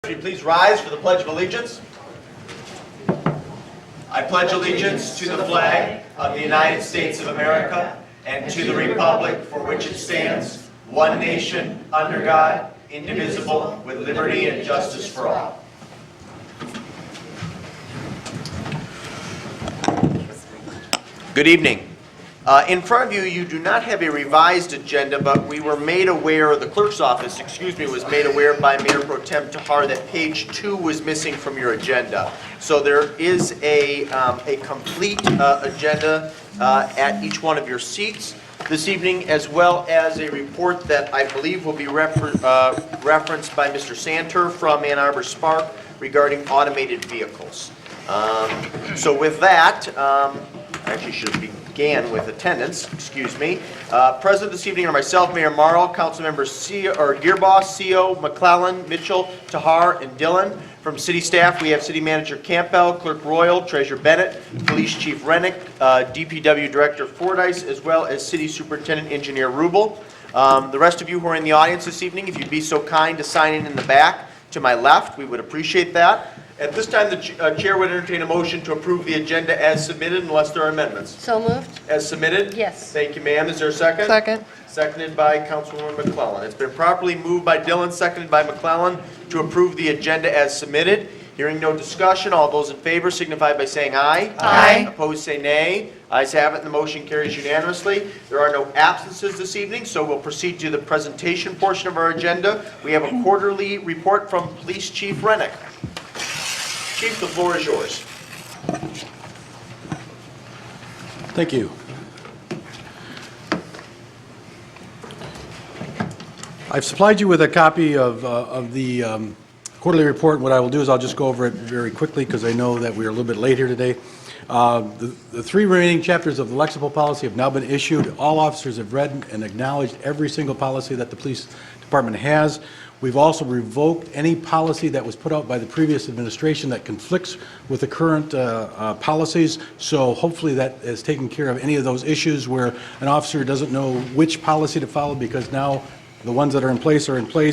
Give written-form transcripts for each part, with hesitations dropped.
Would you please rise for the Pledge of Allegiance? I pledge allegiance to the flag of the United States of America and to the republic for which it stands, one nation, under God, indivisible, with liberty and justice for all. Good evening. In front of you, you do not have a revised agenda, but we were made aware, the clerk's office, was made aware by Mayor Pro Tem Tahar that page 2 was missing from your agenda. So there is a complete agenda at each one of your seats this evening, as well as a report that I believe will be referenced by Mr. Santer from Ann Arbor Spark regarding automated vehicles. So with that, actually should began with attendance, Present this evening are myself, Mayor Morrow, Councilmembers Gearboss, CO, McClellan, Mitchell, Tahar, and Dillon. From city staff, we have City Manager Campbell, Clerk Royal, Treasurer Bennett, Police Chief Rennick, DPW Director Fordyce, as well as City Superintendent Engineer Rubel. The rest of you who are in the audience this evening, if you'd be so kind to sign in the back to my left, we would appreciate that. At this time, the chair would entertain a motion to approve the agenda as submitted unless there are amendments. So moved. As submitted? Yes. Thank you, ma'am. Is there a second? Second. Seconded by Councilwoman McClellan. It's been properly moved by Dillon, seconded by McClellan to approve the agenda as submitted. Hearing no discussion, all those in favor signify by saying aye. Aye. Opposed, say nay. Ayes have it, and the motion carries unanimously. There are no absences this evening, so we'll proceed to the presentation portion of our agenda. We have a quarterly report from Police Chief Rennick. Chief, the floor is yours. Thank you. I've supplied you with a copy of the quarterly report. What I will do is I'll just go over it very quickly because I know that we're a little bit late here today. The 3 remaining chapters of the Lexipol policy have now been issued. All officers have read and acknowledged every single policy that the police department has. We've also revoked any policy that was put out by the previous administration that conflicts with the current policies. So hopefully that is taking care of any of those issues where an officer doesn't know which policy to follow, because now the ones that are in place,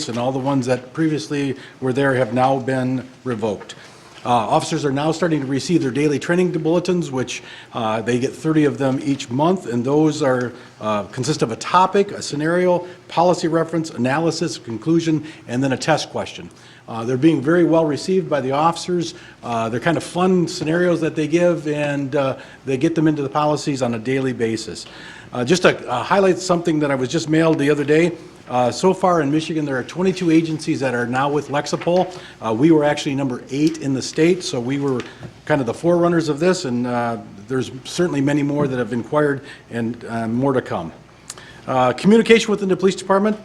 and all the ones that previously were there have now been revoked. Officers are now starting to receive their daily training bulletins, which they get 30 of them each month, and those are consist of a topic, a scenario, policy reference, analysis, conclusion, and then a test question. They're being very well received by the officers. They're kind of fun scenarios that they give, and they get them into the policies on a daily basis. Just to highlight something that I was just mailed the other day, so far in Michigan, there are 22 agencies that are now with Lexipol. We were actually number 8 in the state, so we were kind of the forerunners of this, and there's certainly many more that have inquired, and more to come. Communication within the police department.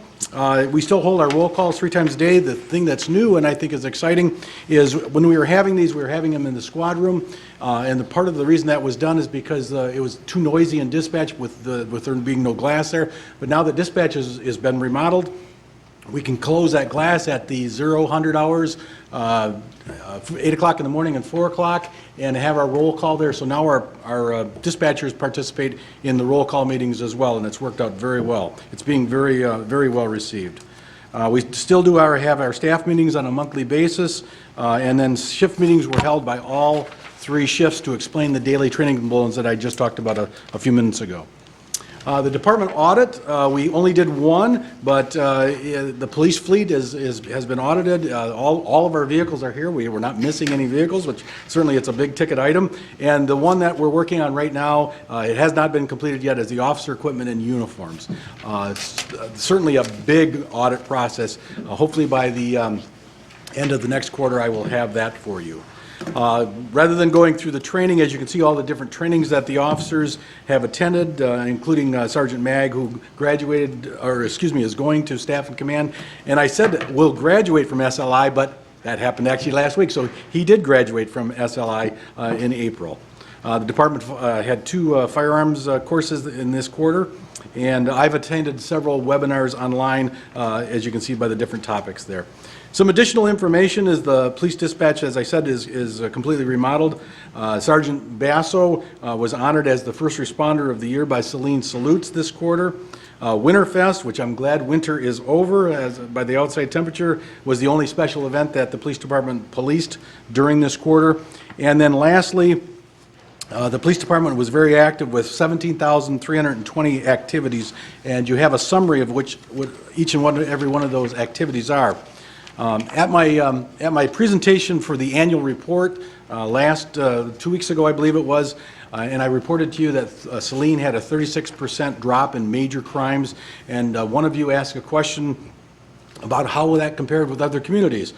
We still hold our roll calls 3 times a day. The thing that's new and I think is exciting is when we were having these, we were having them in the squad room. And part of the reason that was done is because it was too noisy in dispatch with there being no glass there. But now that dispatch has been remodeled, we can close that glass at the 0-100 hours, 8 o'clock in the morning and 4 o'clock, and have our roll call there. So now our dispatchers participate in the roll call meetings as well, and it's worked out very well. It's being very well received. We still do have our staff meetings on a monthly basis, and then shift meetings were held by all 3 shifts to explain the daily training bulletins that I just talked about a few minutes ago. The department audit, we only did 1, but the police fleet has been audited. All of our vehicles are here. We're not missing any vehicles, which certainly it's a big ticket item. And the one that we're working on right now, it has not been completed yet, is the officer equipment and uniforms. It's certainly a big audit process. Hopefully by the end of the next quarter, I will have that for you. Rather than going through the training, as you can see all the different trainings that the officers have attended, including Sergeant Mag, who graduated, is going to Staff and Command. And I said that we'll graduate from SLI, but that happened actually last week, so he did graduate from SLI in April. The department had 2 firearms courses in this quarter, and I've attended several webinars online, as you can see by the different topics there. Some additional information is the police dispatch, as I said, is completely remodeled. Sergeant Basso was honored as the first responder of the year by Saline Salutes this quarter. Winterfest, which I'm glad winter is over, as by the outside temperature, was the only special event that the police department policed during this quarter. And then lastly, the police department was very active with 17,320 activities, and you have a summary of what each and every one of those activities are. At my presentation for the annual report last 2 weeks ago, I believe it was, and I reported to you that Saline had a 36% drop in major crimes, and one of you asked a question about how that compared with other communities.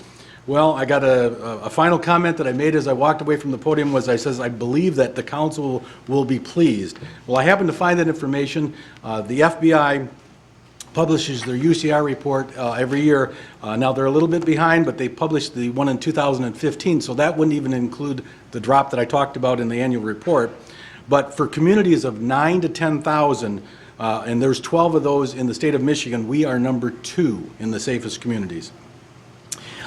Well, I got a final comment that I made as I walked away from the podium was I says, I believe that the council will be pleased. Well, I happened to find that information. The FBI publishes their UCR report every year. Now, they're a little bit behind, but they published the one in 2015, so that wouldn't even include the drop that I talked about in the annual report. But for communities of 9 to 10,000, and there's 12 of those in the state of Michigan, we are number 2 in the safest communities.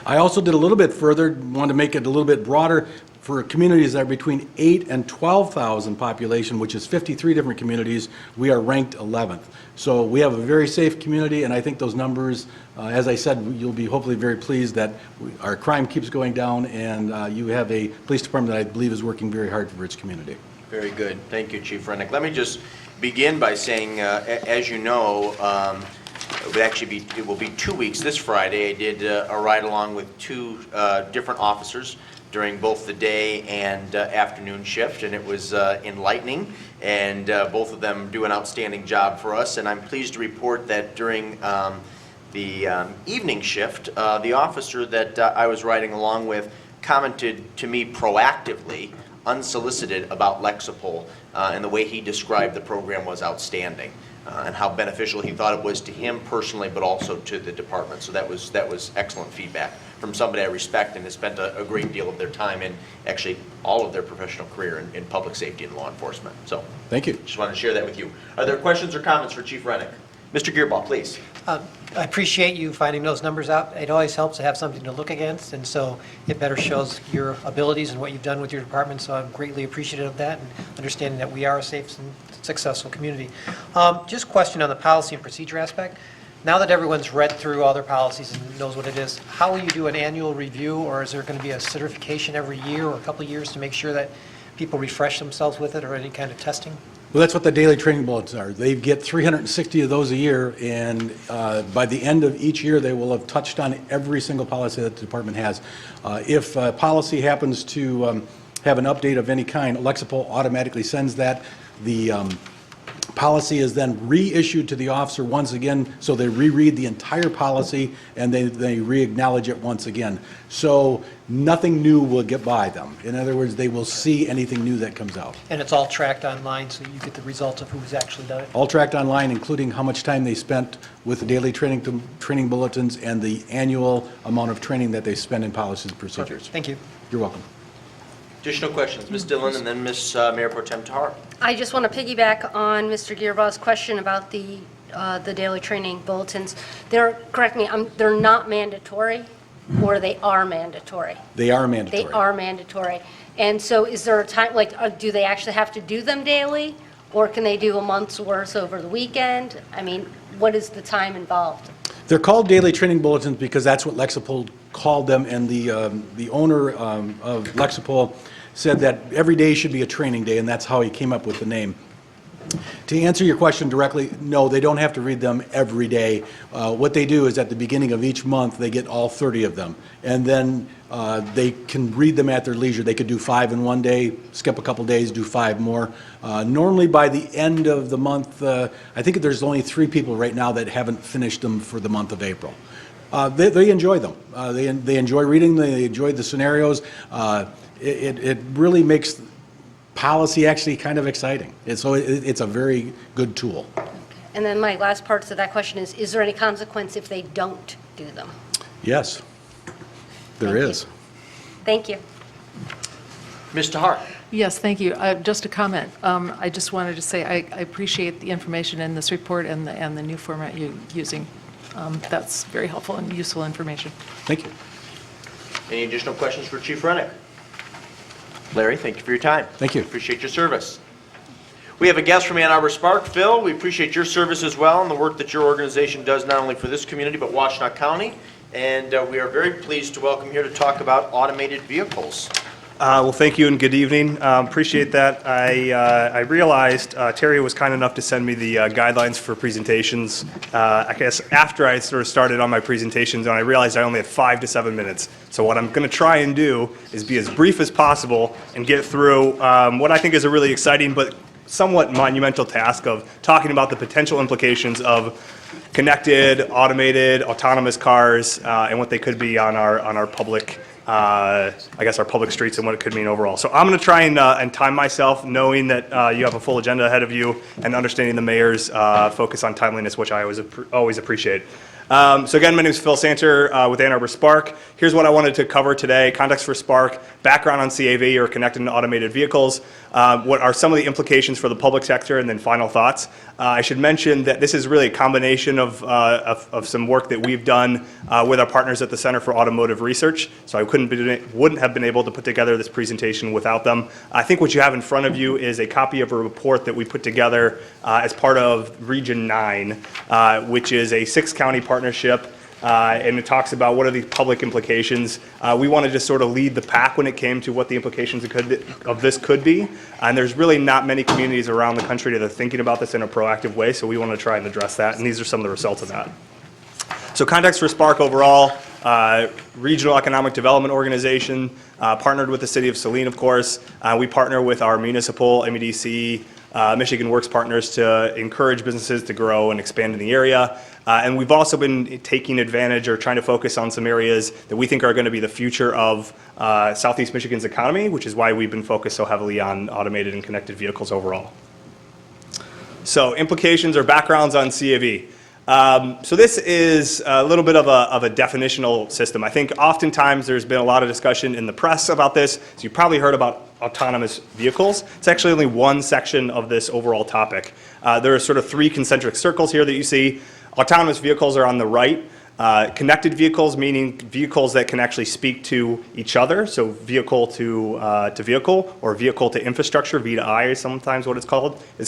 I also did a little bit further, wanted to make it a little bit broader for communities that are between 8 and 12,000 population, which is 53 different communities. We are ranked 11th. So we have a very safe community, and I think those numbers, as I said, you'll be hopefully very pleased that our crime keeps going down, and you have a police department that I believe is working very hard for its community. Very good. Thank you, Chief Rennick. Let me just begin by saying, as you know, it will be 2 weeks this Friday. I did a ride along with 2 different officers during both the day and afternoon shift, and it was enlightening, and both of them do an outstanding job for us. And I'm pleased to report that during the evening shift, the officer that I was riding along with commented to me proactively, unsolicited, about Lexapol, and the way he described the program was outstanding. And how beneficial he thought it was to him personally, but also to the department. So that was excellent feedback from somebody I respect and has spent a great deal of their time in, actually all of their professional career in public safety and law enforcement. So thank you. Just wanted to share that with you. Are there questions or comments for Chief Rennick? Mr. Gearbaugh, please. I appreciate you finding those numbers out. It always helps to have something to look against, and so it better shows your abilities and what you've done with your department, so I'm greatly appreciative of that and understanding that we are a safe and successful community. Just a question on the policy and procedure aspect. Now that everyone's read through all their policies and knows what it is, how will you do an annual review, or is there going to be a certification every year or a couple of years to make sure that people refresh themselves with it, or any kind of testing? Well, that's what the daily training bulletins are. They get 360 of those a year, and by the end of each year, they will have touched on every single policy that the department has. If a policy happens to have an update of any kind, Lexapol automatically sends that. The policy is then reissued to the officer once again, so they reread the entire policy and they re-acknowledge it once again. So nothing new will get by them. In other words, they will see anything new that comes out. And it's all tracked online, so you get the results of who's actually done it? All tracked online, including how much time they spent with the daily training bulletins and the annual amount of training that they spend in policies and procedures. Perfect. Thank you. You're welcome. Additional questions, Ms. Dillon, and then Ms. Mayor Pro Tem Tahar. I just want to piggyback on Mr. Gearbaugh's question about the daily training bulletins. Correct me, they're not mandatory, or they are mandatory? They are mandatory. They are mandatory. And so is there a time, do they actually have to do them daily, or can they do a month's worth over the weekend? I mean, what is the time involved? They're called daily training bulletins because that's what Lexapol called them, and the owner of Lexapol said that every day should be a training day, and that's how he came up with the name. To answer your question directly, no, they don't have to read them every day. What they do is at the beginning of each month, they get all 30 of them, and then they can read them at their leisure. They could do 5 in one day, skip a couple days, do 5 more. Normally by the end of the month, I think there's only 3 people right now that haven't finished them for the month of April. They enjoy them. They enjoy reading them. They enjoy the scenarios. It really makes policy actually kind of exciting. It's a very good tool. Okay. And then my last part to that question is there any consequence if they don't do them? Yes, there is. Thank you. Ms. Tahar. Yes, thank you. Just a comment. I just wanted to say I appreciate the information in this report and the new format you're using. That's very helpful and useful information. Thank you. Any additional questions for Chief Rennick? Larry, thank you for your time. Thank you. Appreciate your service. We have a guest from Ann Arbor Spark. Phil, we appreciate your service as well and the work that your organization does not only for this community but Washtenaw County. And we are very pleased to welcome here to talk about automated vehicles. Well, thank you and good evening. Appreciate that. I realized Terry was kind enough to send me the guidelines for presentations. I guess after I sort of started on my presentations, and I realized I only had 5 to 7 minutes. So what I'm going to try and do is be as brief as possible and get through what I think is a really exciting but somewhat monumental task of talking about the potential implications of connected, automated, autonomous cars and what they could be on our public. I guess our public streets and what it could mean overall. So I'm going to try and time myself, knowing that you have a full agenda ahead of you and understanding the mayor's focus on timeliness, which I always appreciate. So again, my name is Phil Santer with Ann Arbor Spark. Here's what I wanted to cover today: context for Spark, background on CAV or connected and automated vehicles, what are some of the implications for the public sector, and then final thoughts. I should mention that this is really a combination of some work that we've done with our partners at the Center for Automotive Research. So I wouldn't have been able to put together this presentation without them. I think what you have in front of you is a copy of a report that we put together as part of Region 9, which is a 6-county partnership. And it talks about what are the public implications. We wanted to sort of lead the pack when it came to what the implications of this could be. And there's really not many communities around the country that are thinking about this in a proactive way, so we want to try and address that, and these are some of the results of that. So context for Spark overall, regional economic development organization, partnered with the city of Saline, of course. We partner with our municipal, MEDC, Michigan Works partners to encourage businesses to grow and expand in the area. And we've also been taking advantage or trying to focus on some areas that we think are going to be the future of Southeast Michigan's economy, which is why we've been focused so heavily on automated and connected vehicles overall. So implications or backgrounds on CAV. So this is a little bit of a definitional system. I think oftentimes there's been a lot of discussion in the press about this. So you've probably heard about autonomous vehicles. It's actually only one section of this overall topic. There are sort of 3 concentric circles here that you see. Autonomous vehicles are on the right. Connected vehicles, meaning vehicles that can actually speak to each other, so vehicle to vehicle, or vehicle to infrastructure, V2I is sometimes what it's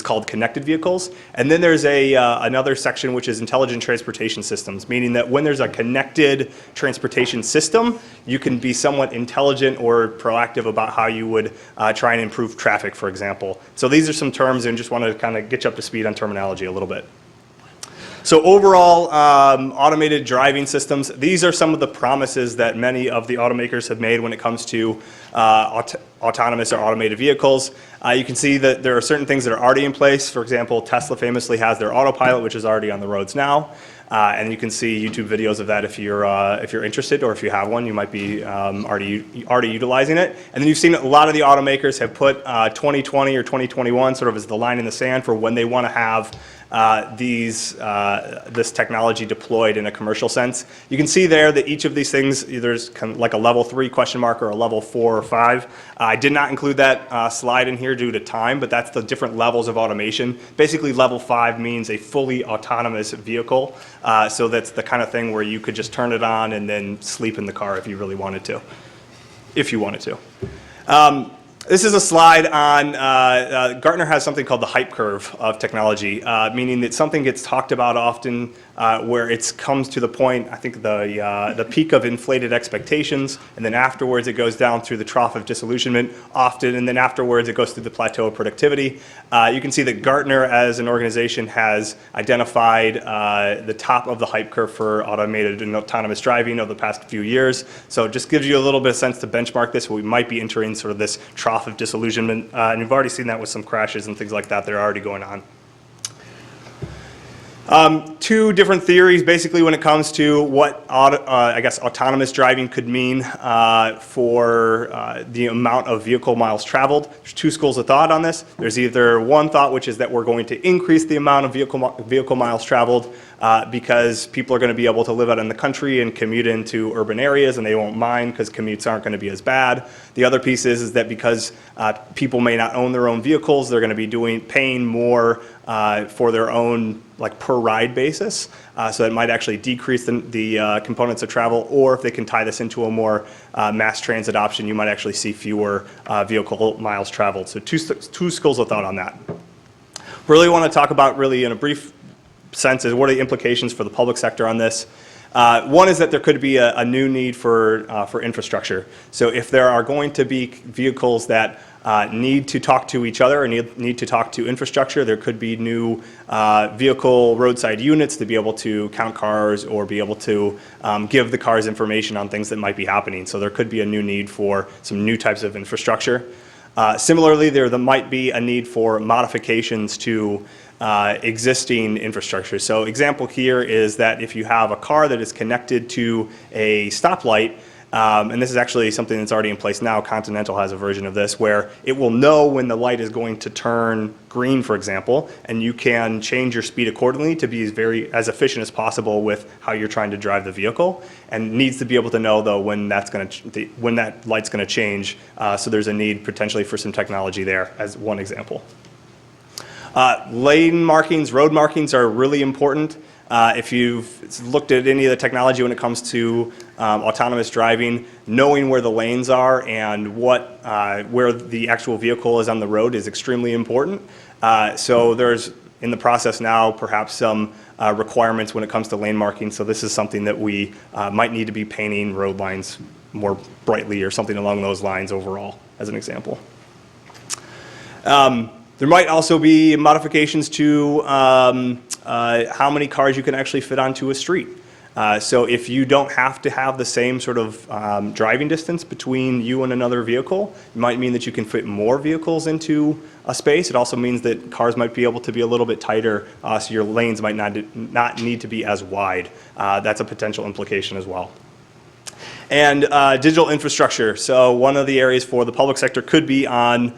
called connected vehicles. And then there's another section which is intelligent transportation systems, meaning that when there's a connected transportation system, you can be somewhat intelligent or proactive about how you would try and improve traffic, for example. So these are some terms, and just wanted to kind of get you up to speed on terminology a little bit. So overall, automated driving systems, these are some of the promises that many of the automakers have made when it comes to autonomous or automated vehicles. You can see that there are certain things that are already in place. For example, Tesla famously has their autopilot, which is already on the roads now. And you can see YouTube videos of that if you're interested, or if you have one, you might be already utilizing it. And then you've seen a lot of the automakers have put 2020 or 2021 sort of as the line in the sand for when they want to have this technology deployed in a commercial sense. You can see there that each of these things, there's kind of like a level 3 question mark or a level 4 or 5. I did not include that slide in here due to time, but that's the different levels of automation. Basically, level 5 means a fully autonomous vehicle. So that's the kind of thing where you could just turn it on and then sleep in the car if you really wanted to. If you wanted to. This is a slide on, Gartner has something called the hype curve of technology, meaning that something gets talked about often where it comes to the point, I think the peak of inflated expectations, and then afterwards it goes down through the trough of disillusionment often, and then afterwards it goes through the plateau of productivity. You can see that Gartner as an organization has identified the top of the hype curve for automated and autonomous driving over the past few years. So it just gives you a little bit of sense to benchmark this. We might be entering sort of this trough of disillusionment, and you've already seen that with some crashes and things like that that are already going on. 2 different theories basically when it comes to what I guess autonomous driving could mean for the amount of vehicle miles traveled. There's 2 schools of thought on this. There's either one thought, which is that we're going to increase the amount of vehicle miles traveled because people are going to be able to live out in the country and commute into urban areas, and they won't mind because commutes aren't going to be as bad. The other piece is that because people may not own their own vehicles, they're going to be paying more for their own per ride basis. So it might actually decrease the components of travel, or if they can tie this into a more mass transit option, you might actually see fewer vehicle miles traveled. So two schools of thought on that. Really want to talk about, really in a brief sense, is what are the implications for the public sector on this. One is that there could be a new need for infrastructure. So if there are going to be vehicles that need to talk to each other or need to talk to infrastructure, there could be new vehicle roadside units to be able to count cars or be able to give the cars information on things that might be happening. So there could be a new need for some new types of infrastructure. Similarly, there might be a need for modifications to existing infrastructure. So example here is that if you have a car that is connected to a stoplight, and this is actually something that's already in place now, Continental has a version of this, where it will know when the light is going to turn green, for example, and you can change your speed accordingly to be as efficient as possible with how you're trying to drive the vehicle, and needs to be able to know, though, when that light's going to change. So there's a need potentially for some technology there, as one example. Lane markings, road markings are really important. If you've looked at any of the technology when it comes to autonomous driving, knowing where the lanes are and where the actual vehicle is on the road is extremely important. So there's, in the process now, perhaps some requirements when it comes to lane marking. So this is something that we might need to be painting road lines more brightly or something along those lines overall, as an example. There might also be modifications to how many cars you can actually fit onto a street. So if you don't have to have the same sort of driving distance between you and another vehicle, it might mean that you can fit more vehicles into a space. It also means that cars might be able to be a little bit tighter, so your lanes might not need to be as wide. That's a potential implication as well. And digital infrastructure. So one of the areas for the public sector could be on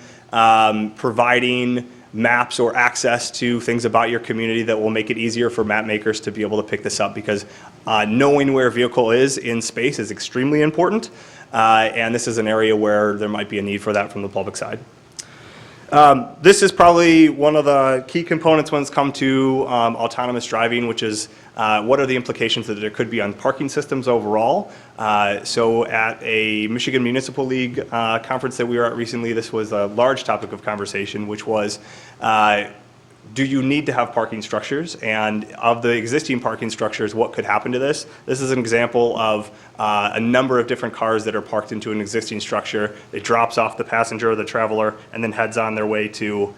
providing maps or access to things about your community that will make it easier for map makers to be able to pick this up, because knowing where a vehicle is in space is extremely important, and this is an area where there might be a need for that from the public side. This is probably one of the key components when it's come to autonomous driving, which is what are the implications that there could be on parking systems overall. So at a Michigan Municipal League conference that we were at recently, this was a large topic of conversation, which was do you need to have parking structures? And of the existing parking structures, what could happen to this? This is an example of a number of different cars that are parked into an existing structure. It drops off the passenger or the traveler and then heads on their way to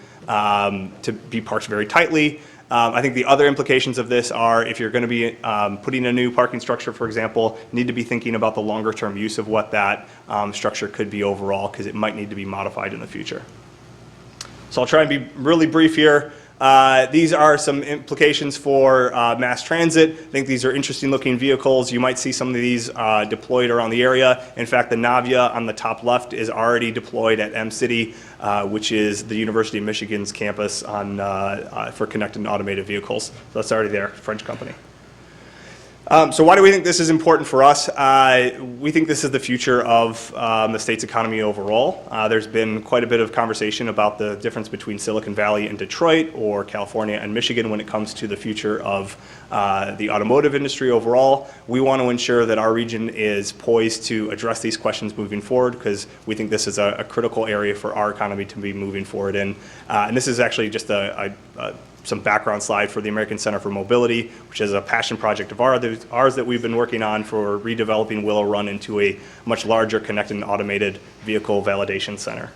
be parked very tightly. I think the other implications of this are, if you're going to be putting a new parking structure, for example, you need to be thinking about the longer term use of what that structure could be overall, because it might need to be modified in the future. So I'll try and be really brief here. These are some implications for mass transit. I think these are interesting looking vehicles. You might see some of these deployed around the area. In fact, the Navia on the top left is already deployed at M-City, which is the University of Michigan's campus for connected and automated vehicles. So that's already there, French company. So why do we think this is important for us? We think this is the future of the state's economy overall. There's been quite a bit of conversation about the difference between Silicon Valley and Detroit, or California and Michigan, when it comes to the future of the automotive industry overall. We want to ensure that our region is poised to address these questions moving forward, because we think this is a critical area for our economy to be moving forward in. And this is actually just some background slide for the American Center for Mobility, which is a passion project of ours that we've been working on for redeveloping Willow Run into a much larger connected and automated vehicle validation center.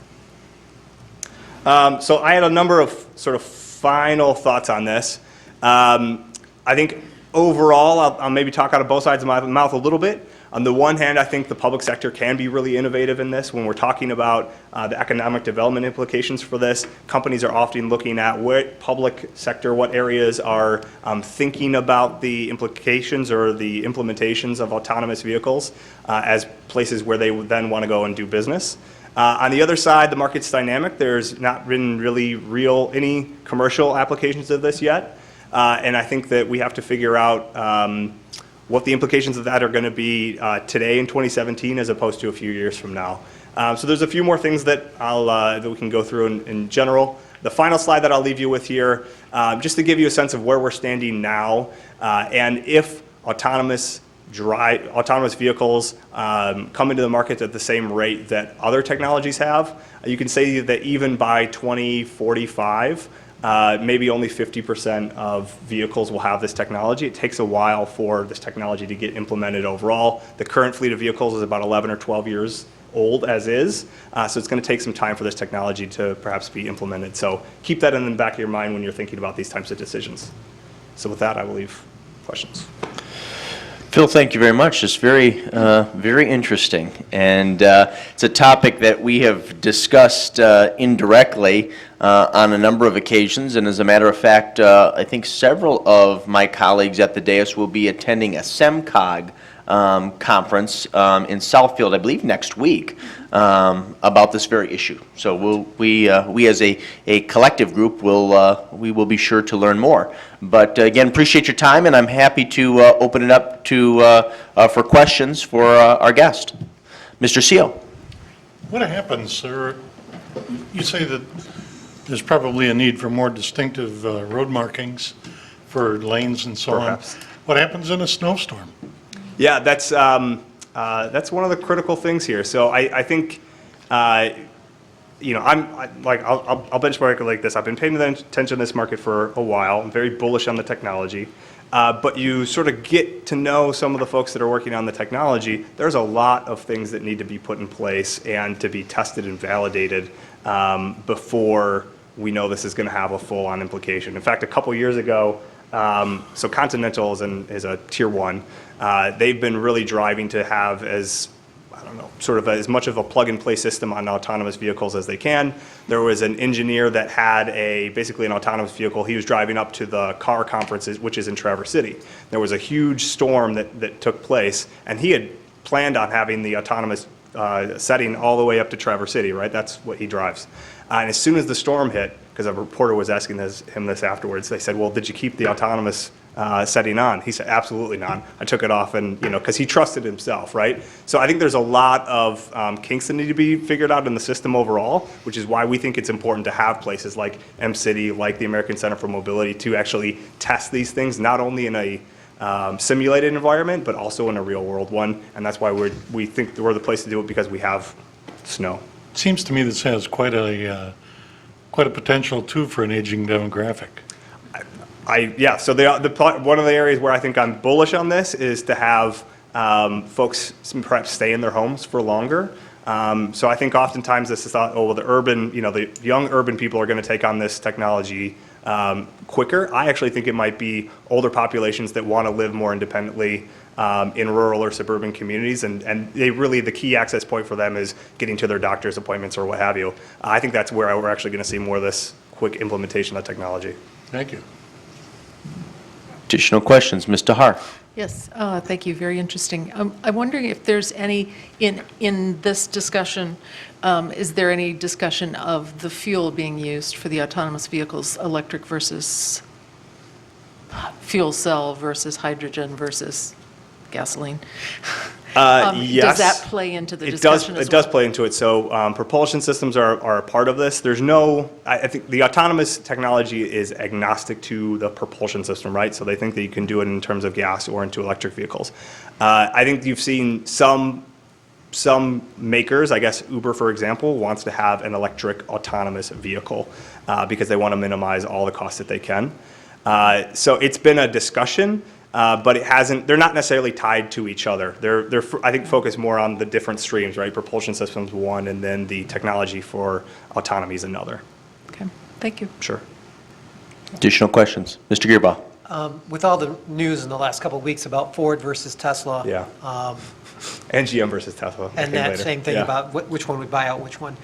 So I had a number of sort of final thoughts on this. I think overall, I'll maybe talk out of both sides of my mouth a little bit. On the one hand, I think the public sector can be really innovative in this. When we're talking about the economic development implications for this, companies are often looking at what public sector, what areas are thinking about the implications or the implementations of autonomous vehicles as places where they would then want to go and do business. On the other side, the market's dynamic. There's not been really any commercial applications of this yet. And I think that we have to figure out what the implications of that are going to be today in 2017 as opposed to a few years from now. So there's a few more things that that we can go through in general. The final slide that I'll leave you with here, just to give you a sense of where we're standing now, and if autonomous vehicles come into the market at the same rate that other technologies have, you can say that even by 2045, maybe only 50% of vehicles will have this technology. It takes a while for this technology to get implemented overall. The current fleet of vehicles is about 11 or 12 years old as is, so it's going to take some time for this technology to perhaps be implemented. So keep that in the back of your mind when you're thinking about these types of decisions. So with that, I will leave questions. Phil, thank you very much. It's very interesting. And it's a topic that we have discussed indirectly on a number of occasions. And as a matter of fact, I think several of my colleagues at the dais will be attending a SEMCOG conference in Southfield, I believe, next week about this very issue. So we as a collective group we will be sure to learn more. But again, appreciate your time, and I'm happy to open it up to for questions for our guest, Mr. Seal. What happens, sir? You say that there's probably a need for more distinctive road markings for lanes and so Perhaps. on. What happens in a snowstorm? Yeah, that's one of the critical things here. So I think, I'll benchmark it like this. I've been paying attention to this market for a while. I'm very bullish on the technology. But you sort of get to know some of the folks that are working on the technology. There's a lot of things that need to be put in place and to be tested and validated before we know this is going to have a full-on implication. In fact, a couple years ago, so Continental is a tier 1. They've been really driving to have sort of as much of a plug-and-play system on autonomous vehicles as they can. There was an engineer that had basically an autonomous vehicle. He was driving up to the car conferences, which is in Traverse City. There was a huge storm that took place, and he had planned on having the autonomous setting all the way up to Traverse City, right? That's what he drives. And as soon as the storm hit, because a reporter was asking him this afterwards, they said, well, did you keep the autonomous setting on? He said, absolutely not. I took it off, and because he trusted himself, right? So I think there's a lot of kinks that need to be figured out in the system overall, which is why we think it's important to have places like M-City, like the American Center for Mobility, to actually test these things, not only in a simulated environment, but also in a real-world one. And that's why we think we're the place to do it, because we have snow. It seems to me this has quite a potential too for an aging demographic. So one of the areas where I think I'm bullish on this is to have folks perhaps stay in their homes for longer. So I think oftentimes this is thought, the young urban people are going to take on this technology quicker. I actually think it might be older populations that want to live more independently in rural or suburban communities, and the key access point for them is getting to their doctor's appointments or what have you. I think that's where we're actually going to see more of this quick implementation of technology. Thank you. Additional questions, Mr. Har. Yes, thank you, very interesting. I'm wondering if there's any, in this discussion, is there any discussion of the fuel being used for the autonomous vehicles, electric versus fuel cell versus hydrogen versus gasoline? Yes. Does that play into the discussion as well? It does play into it. So propulsion systems are a part of this. I think the autonomous technology is agnostic to the propulsion system, right? So they think that you can do it in terms of gas or into electric vehicles. I think you've seen some makers, I guess Uber, for example, wants to have an electric autonomous vehicle because they want to minimize all the costs that they can. So it's been a discussion. But they're not necessarily tied to each other. They're I think, focused more on the different streams, right? Propulsion systems one, and then the technology for autonomy is another. Okay, thank you. Sure. Additional questions, Mr. Gearbaugh. With all the news in the last couple of weeks about Ford versus Tesla. Yeah. And GM versus Tesla. And that later. same thing Yeah. about which one would buy out which one.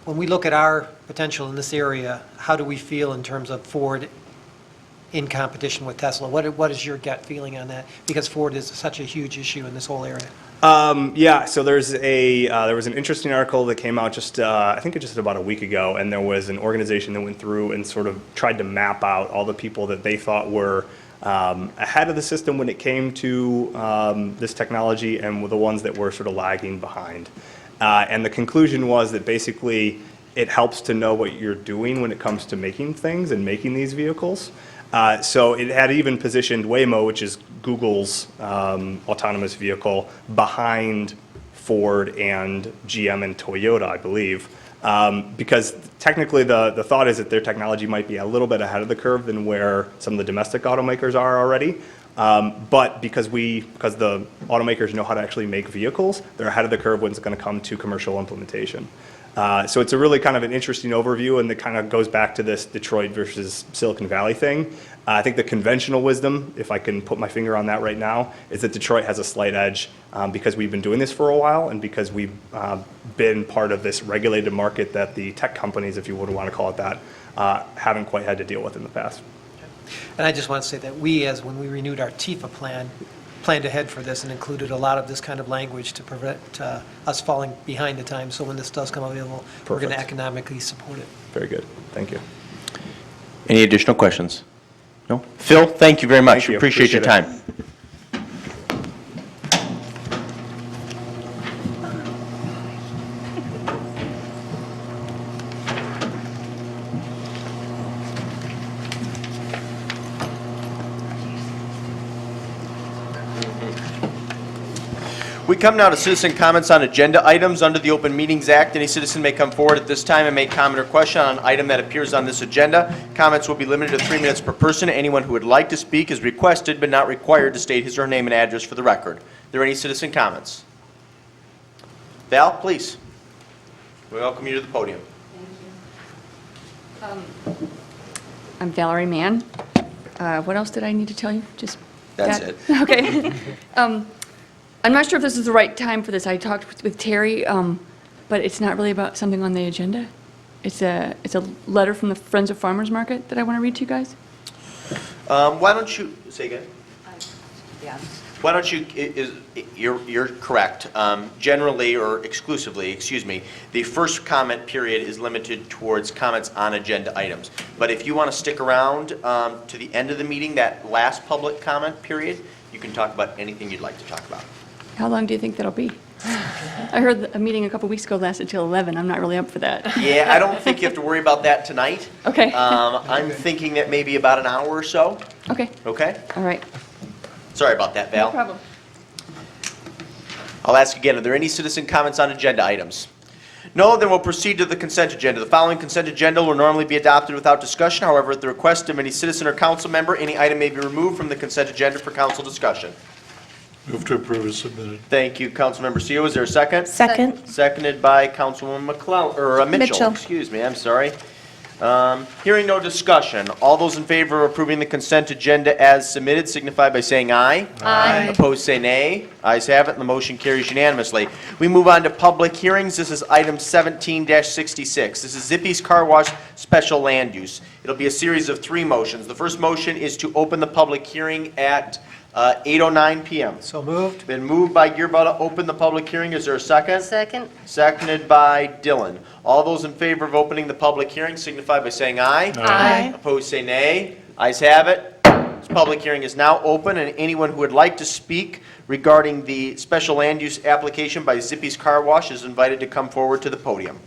When we look at our potential in this area, how do we feel in terms of Ford in competition with Tesla? What is your gut feeling on that? Because Ford is such a huge issue in this whole area. So there was an interesting article that came out just about a week ago, and there was an organization that went through and sort of tried to map out all the people that they thought were ahead of the system when it came to this technology, and the ones that were sort of lagging behind. And the conclusion was that basically it helps to know what you're doing when it comes to making things and making these vehicles. So it had even positioned Waymo, which is Google's autonomous vehicle, behind Ford and GM and Toyota, I believe. Because technically, the thought is that their technology might be a little bit ahead of the curve than where some of the domestic automakers are already. But because the automakers know how to actually make vehicles, they're ahead of the curve when it's going to come to commercial implementation. So it's a really kind of an interesting overview, and it kind of goes back to this Detroit versus Silicon Valley thing. I think the conventional wisdom, if I can put my finger on that right now, is that Detroit has a slight edge because we've been doing this for a while and because we've been part of this regulated market that the tech companies, if you would want to call it that, haven't quite had to deal with in the past. And I just want to say that we, when we renewed our TIFA plan, planned ahead for this and included a lot of this kind of language to prevent us falling behind the time. So when this does come available, we're going to Perfect. economically support it. Very good. Thank you. Any additional questions? No? Phil, thank you very much. Thank you. Appreciate your Appreciate time. We come now to citizen comments on agenda items under the Open Meetings Act. Any citizen may come forward at this time and make comment or question on an item that appears on this agenda. Comments will be limited to 3 minutes per person. Anyone who would like to speak is requested but not required to state his or her name and address for the record. Are there any citizen comments? Val, please. We welcome you to the podium. I'm Valerie Mann. What else did I need to tell you? Just That's that? it. Okay. I'm not sure if this is the right time for this. I talked with Terry, but it's not really about something on the agenda. It's a letter from the Friends of Farmers Market that I want to read to you guys. Why don't you, say again? Yeah. Why don't you, you're correct. Generally, or exclusively, excuse me, the first comment period is limited towards comments on agenda items. But if you want to stick around to the end of the meeting, that last public comment period, you can talk about anything you'd like to talk about. How long do you think that'll be? I heard a meeting a couple weeks ago lasted till 11. I'm not really up for that. Yeah, I don't think you have to worry about that tonight. Okay. I'm thinking that maybe about an hour or so. Okay. Okay? All right. Sorry about that, Val. No problem. I'll ask again, are there any citizen comments on agenda items? No, then we'll proceed to the consent agenda. The following consent agenda will normally be adopted without discussion. However, at the request of any citizen or council member, any item may be removed from the consent agenda for council discussion. Move to approve as submitted. Thank you, Councilmember Seo. Is there a second? Second. Seconded by Councilwoman Mitchell. Mitchell. Excuse me, I'm sorry. Hearing no discussion, all those in favor of approving the consent agenda as submitted signify by saying aye. Aye. Opposed, say nay. Ayes have it, and the motion carries unanimously. We move on to public hearings. This is item 17-66. This is Zippy's Car Wash Special Land Use. It'll be a series of 3 motions. The first motion is to open the public hearing at 8:09 PM. So moved. Been moved by Gearba to open the public hearing. Is there a second? Second? Seconded by Dillon. All those in favor of opening the public hearing signify by saying aye. Aye. Opposed, say nay. Ayes have it. This public hearing is now open, and anyone who would like to speak regarding the special land use application by Zippy's Car Wash is invited to come forward to the podium.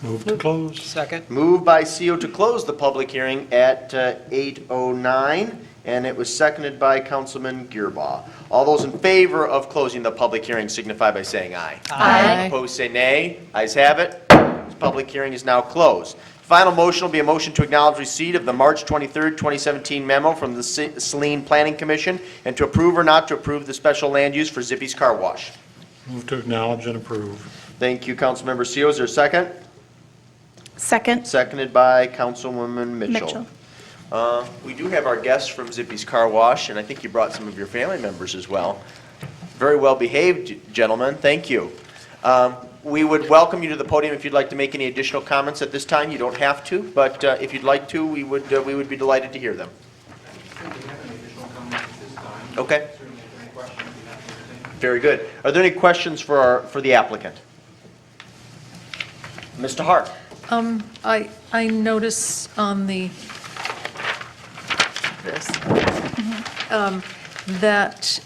Move to close. Second. Moved by CO to close the public hearing at 8:09, and it was seconded by Councilman Gearba. All those in favor of closing the public hearing signify by saying aye. Aye. Opposed, say nay. Ayes have it. This public hearing is now closed. Final motion will be a motion to acknowledge receipt of the March 23rd, 2017 memo from the Saline Planning Commission and to approve or not to approve the special land use for Zippy's Car Wash. Move to acknowledge and approve. Thank you, Councilmember Seo. Is there a second? Second. Seconded by Councilwoman Mitchell. We do have our guests from Zippy's Car Wash, and I think you brought some of your family members as well. Very well behaved, gentlemen. Thank you. We would welcome you to the podium if you'd like to make any additional comments at this time. You don't have to, but if you'd like to, we would be delighted to hear them. Okay. Very good. Are there any questions for the applicant? Mr. Hart. I notice on this, that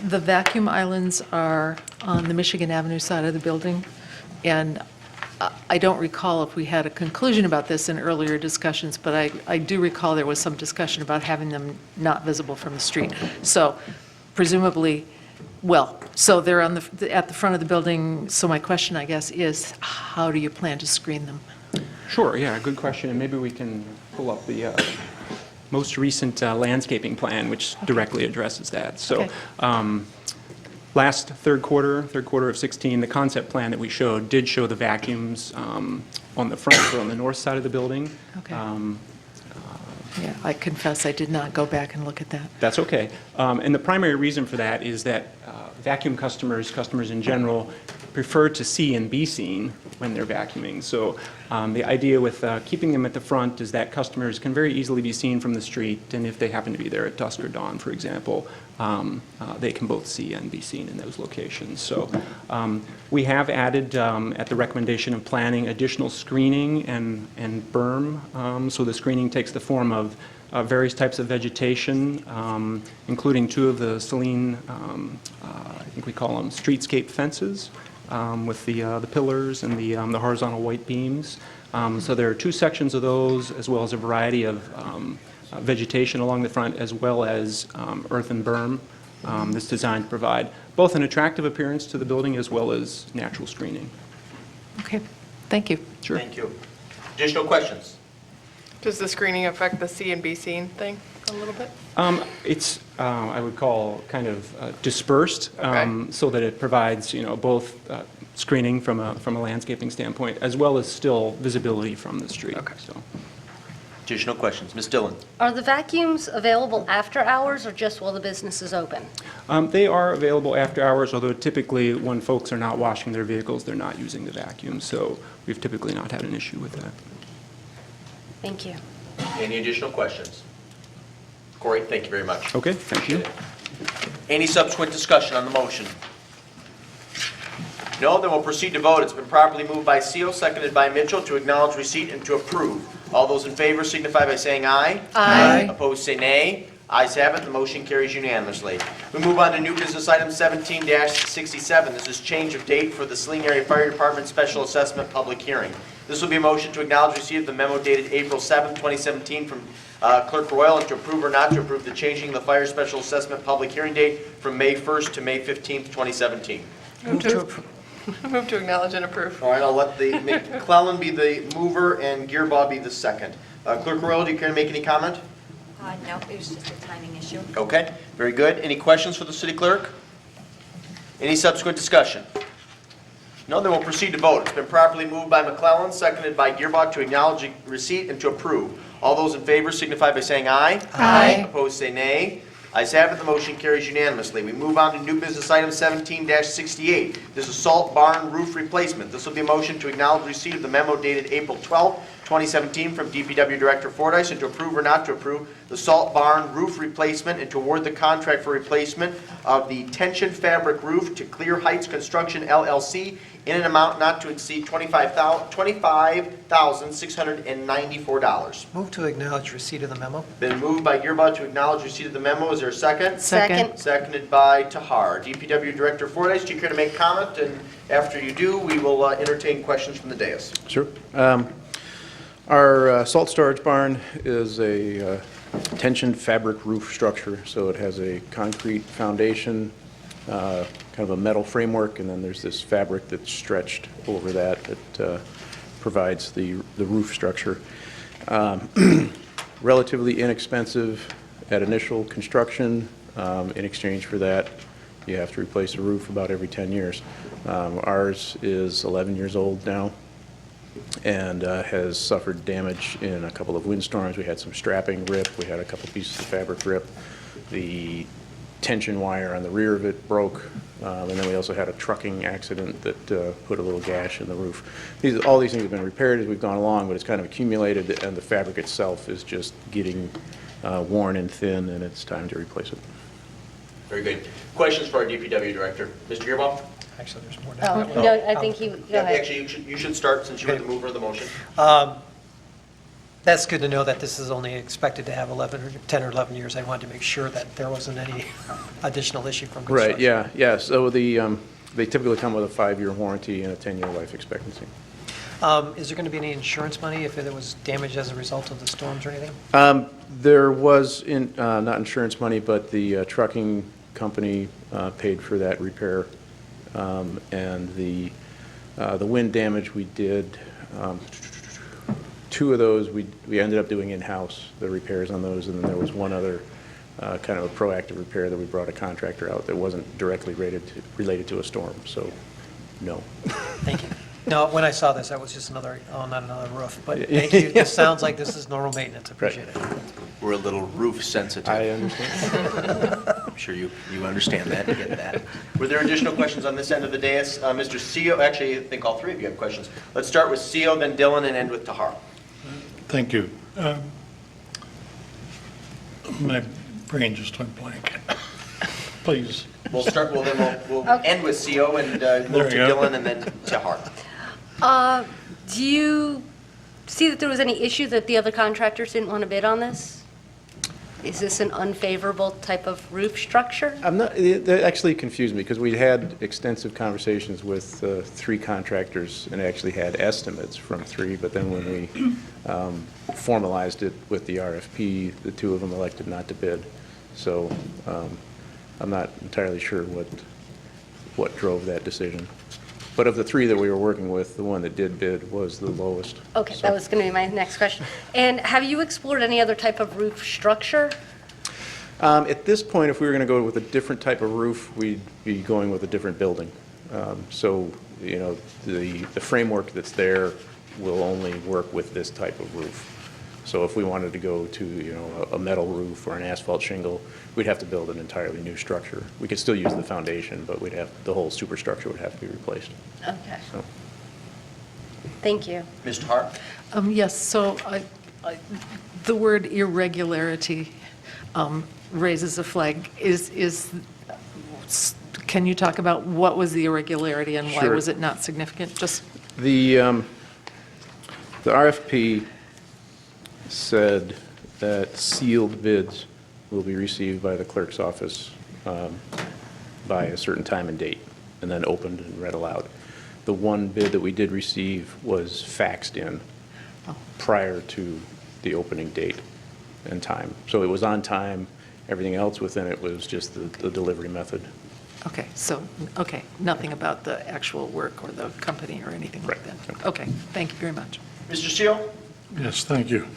the vacuum islands are on the Michigan Avenue side of the building, and I don't recall if we had a conclusion about this in earlier discussions, but I do recall there was some discussion about having them not visible from the street. So presumably, Well, so they're on at the front of the building, so my question, I guess, is how do you plan to screen them? Sure, yeah, good question. And maybe we can pull up the most recent landscaping plan, which directly addresses that. So Okay. last third quarter of 16, the concept plan that we showed did show the vacuums on the front or on the north side of the building. Okay. Yeah, I confess I did not go back and look at that. That's okay. And the primary reason for that is that vacuum customers in general, prefer to see and be seen when they're vacuuming. So the idea with keeping them at the front is that customers can very easily be seen from the street, and if they happen to be there at dusk or dawn, for example, they can both see and be seen in those locations. So we have added, at the recommendation of planning, additional screening and berm. So the screening takes the form of various types of vegetation, including two of the Saline, I think we call them streetscape fences, with the pillars and the horizontal white beams. So there are two sections of those, as well as a variety of vegetation along the front, as well as earthen berm that's designed to provide both an attractive appearance to the building as well as natural screening. Okay, thank you. Sure. Thank you. Additional questions? Does the screening affect the see and be seen thing a little bit? It's, I would call, kind of dispersed, Okay. so that it provides, both screening from a landscaping standpoint, as well as still visibility from the street. Okay. So, Additional questions? Ms. Dillon? Are the vacuums available after hours or just while the business is open? they are available after hours, although typically when folks are not washing their vehicles, they're not using the vacuum. So we've typically not had an issue with that. Thank you. Any additional questions? Corey, thank you very much. Okay, thank you. Any subsequent discussion on the motion? No, then we'll proceed to vote. It's been properly moved by Seal, seconded by Mitchell, to acknowledge receipt and to approve. All those in favor signify by saying aye. Aye. Opposed, say nay. Ayes have it, the motion carries unanimously. We move on to new business item 17-67. This is change of date for the Saline Area Fire Department Special Assessment Public Hearing. This will be a motion to acknowledge receipt of the memo dated April 7, 2017 from Clerk Royal, and to approve or not to approve the changing of the fire special assessment public hearing date from May 1st to May 15th, 2017. Move to acknowledge and approve. All right, I'll let the McClellan be the mover and Gearbaugh be the second. Clerk Royal, do you care to make any comment? No, it was just a timing issue. Okay, very good. Any questions for the city clerk? Any subsequent discussion? No, then we'll proceed to vote. It's been properly moved by McClellan, seconded by Gearbaugh, to acknowledge receipt and to approve. All those in favor signify by saying aye. Aye. Opposed, say nay. Ayes have it, the motion carries unanimously. We move on to new business item 17-68. This is salt barn roof replacement. This will be a motion to acknowledge receipt of the memo dated April 12, 2017 from DPW Director Fordyce, and to approve or not to approve the salt barn roof replacement and to award the contract for replacement of the tension fabric roof to Clear Heights Construction LLC in an amount not to exceed $25,694. Move to acknowledge receipt of the memo. Been moved by Gearbaugh to acknowledge receipt of the memo. Is there a second? Second. Seconded by Tahar. DPW Director Fordyce, do you care to make comment? And after you do, we will entertain questions from the dais. Sure. Our salt storage barn is a tensioned fabric roof structure, so it has a concrete foundation, kind of a metal framework, and then there's this fabric that's stretched over that provides the roof structure. Relatively inexpensive at initial construction. In exchange for that, you have to replace a roof about every 10 years. Ours is 11 years old now and has suffered damage in a couple of windstorms. We had some strapping rip. We had a couple pieces of fabric rip. The tension wire on the rear of it broke, and then we also had a trucking accident that put a little gash in the roof. All these things have been repaired as we've gone along, but it's kind of accumulated, and the fabric itself is just getting worn and thin, and it's time to replace it. Very good. Questions for our DPW Director? Mr. Gearbaugh? Actually, there's more. Oh, no, I think go Yeah, ahead. actually, you should start since you were the mover of the motion. That's good to know that this is only expected to have 10 or 11 years. I wanted to make sure that there wasn't any additional issue from construction. Right, yeah. So they typically come with a 5-year warranty and a 10-year life expectancy. Is there going to be any insurance money if there was damage as a result of the storms or anything? There was not insurance money, but the trucking company paid for that repair. And the wind damage we did, 2 of those we ended up doing in-house, the repairs on those, and then there was one other kind of a proactive repair that we brought a contractor out that wasn't directly related to a storm, so no. Thank you. No, when I saw this, that was just not another roof, but thank you. This sounds like this is normal maintenance. Appreciate it. We're a little roof sensitive. I understand. I'm sure you understand that and get that. Were there additional questions on this end of the dais? Mr. Seo, actually, I think all 3 of you have questions. Let's start with Seo, then Dillon, and end with Tahar. Thank you. My brain just went blank. Please. We'll end with Seo and There move we to go. Dillon and then Tahar. Do you see that there was any issue that the other contractors didn't want to bid on this? Is this an unfavorable type of roof structure? That actually confused me, because we had extensive conversations with 3 contractors and actually had estimates from 3, but then when we formalized it with the RFP, the 2 of them elected not to bid. So I'm not entirely sure what drove that decision. But of the 3 that we were working with, the one that did bid was the lowest. Okay, So- that was going to be my next question. And have you explored any other type of roof structure? At this point, if we were going to go with a different type of roof, we'd be going with a different building. So, you know, the framework that's there will only work with this type of roof. So if we wanted to go to, you know, a metal roof or an asphalt shingle, we'd have to build an entirely new structure. We could still use the foundation, but the whole superstructure would have to be replaced. Okay, So, thank you. Ms. Tahar? Yes, so the word irregularity raises a flag. Can you talk about what was the irregularity and why Sure. was it not significant? Just The RFP said that sealed bids will be received by the clerk's office by a certain time and date, and then opened and read aloud. The one bid that we did receive was faxed in prior to the opening date and time. So it was on time. Everything else within it was just the delivery method. Okay, so, okay, nothing about the actual work or the company or anything like Right. that? Okay, thank you very much. Mr. Seo? Yes, thank you.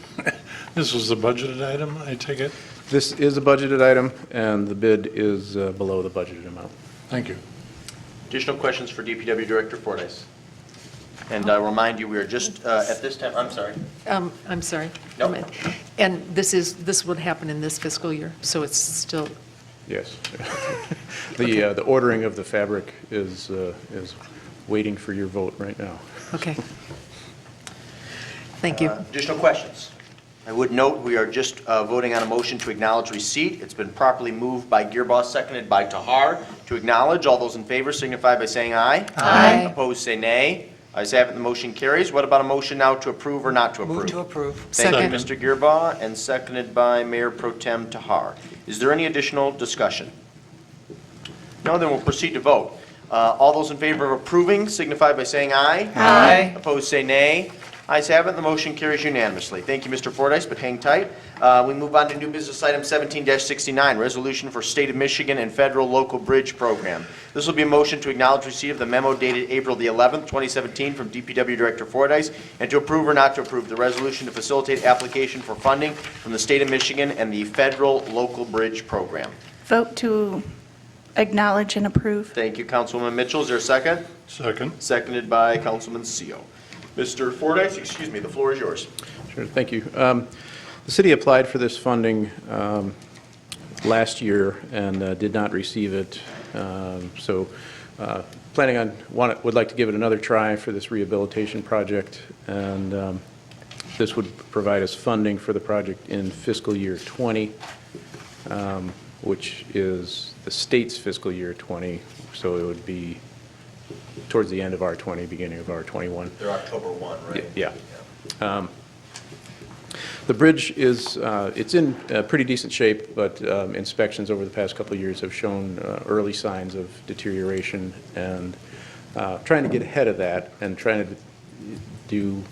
This was a budgeted item, I take it? This is a budgeted item, and the bid is below the budgeted amount. Thank you. Additional questions for DPW Director Fordyce? And I remind you, we are just at this time, I'm sorry. I'm sorry. No. And this would happen in this fiscal year, so it's still, Yes. The ordering of the fabric is waiting for your vote right now. okay. Thank you. Additional questions? I would note, we are just voting on a motion to acknowledge receipt. It's been properly moved by Gearboss, seconded by Tahar. To acknowledge, all those in favor signify by saying aye. Aye. Opposed, say nay. Ayes have it, the motion carries. What about a motion now to approve or not to approve? Move to approve. Thank you, Second. Mr. Gearbaugh, and seconded by Mayor Pro Tem Tahar. Is there any additional discussion? No, then we'll proceed to vote. All those in favor of approving signify by saying aye. Aye. Opposed, say nay. Ayes have it, the motion carries unanimously. Thank you, Mr. Fordyce, but hang tight. We move on to new business item 17-69, resolution for State of Michigan and Federal Local Bridge Program. This will be a motion to acknowledge receipt of the memo dated April the 11th, 2017 from DPW Director Fordyce, and to approve or not to approve the resolution to facilitate application for funding from the State of Michigan and the Federal Local Bridge Program. Vote to acknowledge and approve. Thank you, Councilwoman Mitchell. Is there a second? Second. Seconded by Councilman Seo. Mr. Fordyce, excuse me, the floor is yours. Sure, thank you. The city applied for this funding last year and did not receive it. So planning on, would like to give it another try for this rehabilitation project. And this would provide us funding for the project in fiscal year 20, which is the state's fiscal year 20. So it would be towards the end of R20, beginning of R21. They're October 1, right? Yeah. The bridge is, it's in pretty decent shape, but inspections over the past couple of years have shown early signs of deterioration, and trying to get ahead of that and trying to do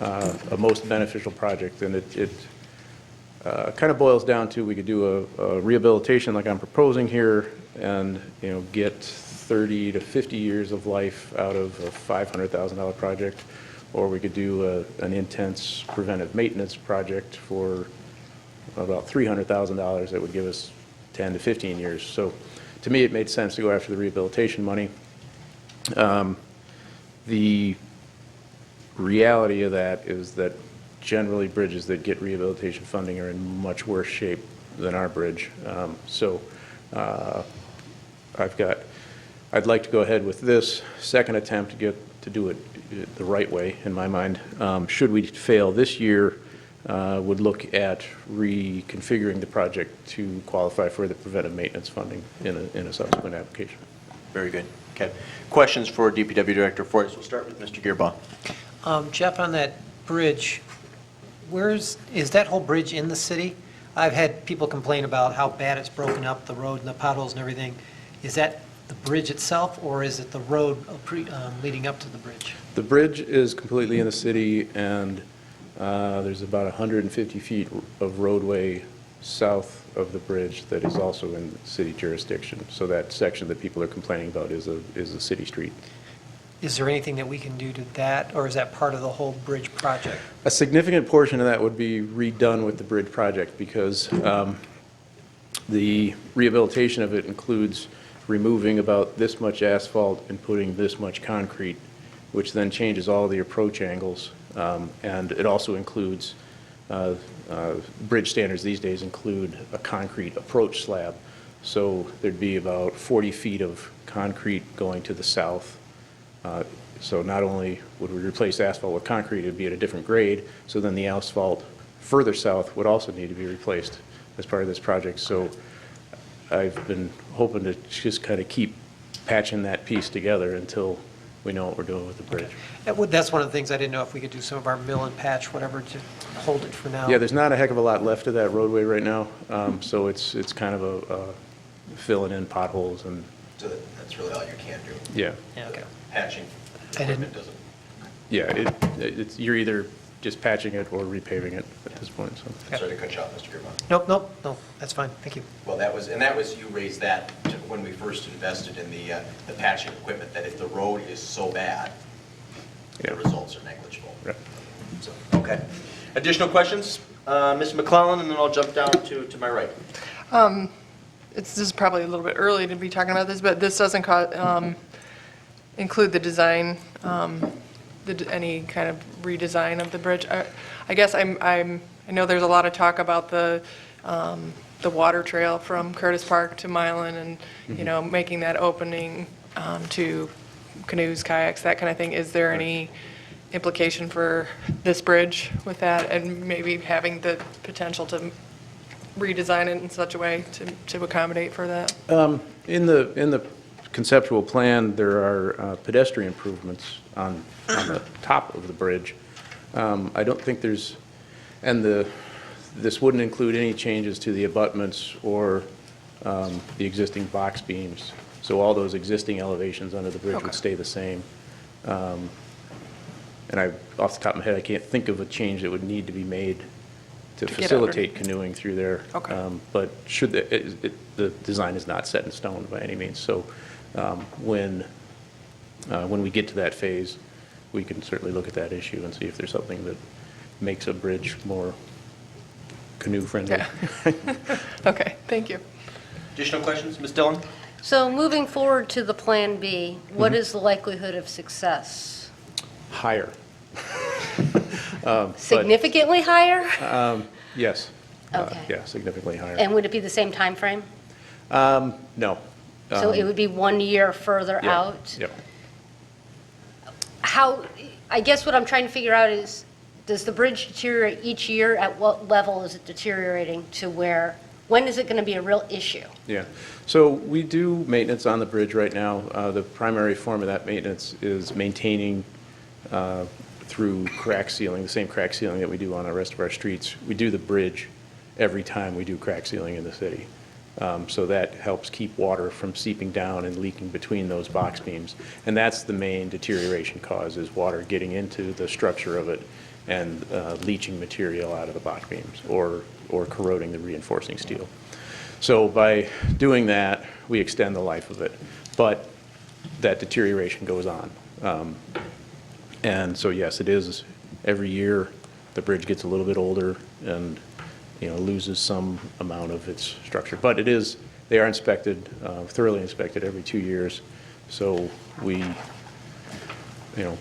a most beneficial project. And kind of boils down to, we could do a rehabilitation like I'm proposing here and, get 30 to 50 years of life out of a $500,000 project, or we could do an intense preventive maintenance project for about $300,000 that would give us 10 to 15 years. So to me, it made sense to go after the rehabilitation money. The reality of that is that generally bridges that get rehabilitation funding are in much worse shape than our bridge. I'd like to go ahead with this second attempt to do it the right way, in my mind. Should we fail this year, would look at reconfiguring the project to qualify for the preventive maintenance funding in a subsequent application. Very good. Okay. Questions for DPW Director Fortas? We'll start with Mr. Gearbaugh. Jeff, on that bridge, is that whole bridge in the city? I've had people complain about how bad it's broken up, the road and the potholes and everything. Is that the bridge itself, or is it the road leading up to the bridge? The bridge is completely in the city, and there's about 150 feet of roadway south of the bridge that is also in city jurisdiction. So that section that people are complaining about is a city street. Is there anything that we can do to that, or is that part of the whole bridge project? A significant portion of that would be redone with the bridge project, because the rehabilitation of it includes removing about this much asphalt and putting this much concrete, which then changes all the approach angles. And it also includes, bridge standards these days include a concrete approach slab. So there'd be about 40 feet of concrete going to the south. So not only would we replace asphalt with concrete, it would be at a different grade, so then the asphalt further south would also need to be replaced as part of this project. So I've been hoping to just kind of keep patching that piece together until we know what we're doing with the bridge. That's one of the things I didn't know, if we could do some of our mill and patch, whatever, to hold it for now. Yeah, there's not a heck of a lot left of that roadway right now, so it's kind of a filling in potholes and. So that's really all you can do. Yeah. Yeah, okay. Patching. I didn't- Doesn't. Yeah, it's you're either just patching it or repaving it at this point. So. Sorry to cut you off, Mr. Gearbaugh. Nope, that's fine, thank you. Well, that was, you raised that when we first invested in the patching equipment, that if the road is so bad, the Yeah. results are negligible. Right. So, okay. Additional questions? Ms. McClellan, and then I'll jump down to my right. This is probably a little bit early to be talking about this, but this doesn't include the design, any kind of redesign of the bridge. I guess I know there's a lot of talk about the water trail from Curtis Park to Milan and, making that opening to canoes, kayaks, that kind of thing. Is there any implication for this bridge with that, and maybe having the potential to redesign it in such a way to accommodate for that? In the conceptual plan, there are pedestrian improvements on the top of the bridge. I don't think there's, this wouldn't include any changes to the abutments or the existing box beams. So all those existing elevations under the bridge would stay the same. And off the top of my head, I can't think of a change that would need to be made to facilitate canoeing through there. Okay. But the design is not set in stone by any means. So when we get to that phase, we can certainly look at that issue and see if there's something that makes a bridge more canoe-friendly. Yeah. Okay, thank you. Additional questions? Ms. Dillon? So moving forward to the Plan B, what is the likelihood of success? Higher. Significantly higher? Yes. Okay. Yeah, significantly higher. And would it be the same time frame? No. So it would be 1 year further Yeah, out? Yep. I guess what I'm trying to figure out is, does the bridge deteriorate each year? At what level is it deteriorating to where, when is it going to be a real issue? Yeah. So we do maintenance on the bridge right now. The primary form of that maintenance is maintaining through crack sealing, the same crack sealing that we do on the rest of our streets. We do the bridge every time we do crack sealing in the city. So that helps keep water from seeping down and leaking between those box beams. And that's the main deterioration cause, is water getting into the structure of it and leaching material out of the box beams or or corroding the reinforcing steel. So by doing that, we extend the life of it, but that deterioration goes on. And so yes, it is, every year, the bridge gets a little bit older and, loses some amount of its structure. But they are inspected, thoroughly inspected every 2 years. So we,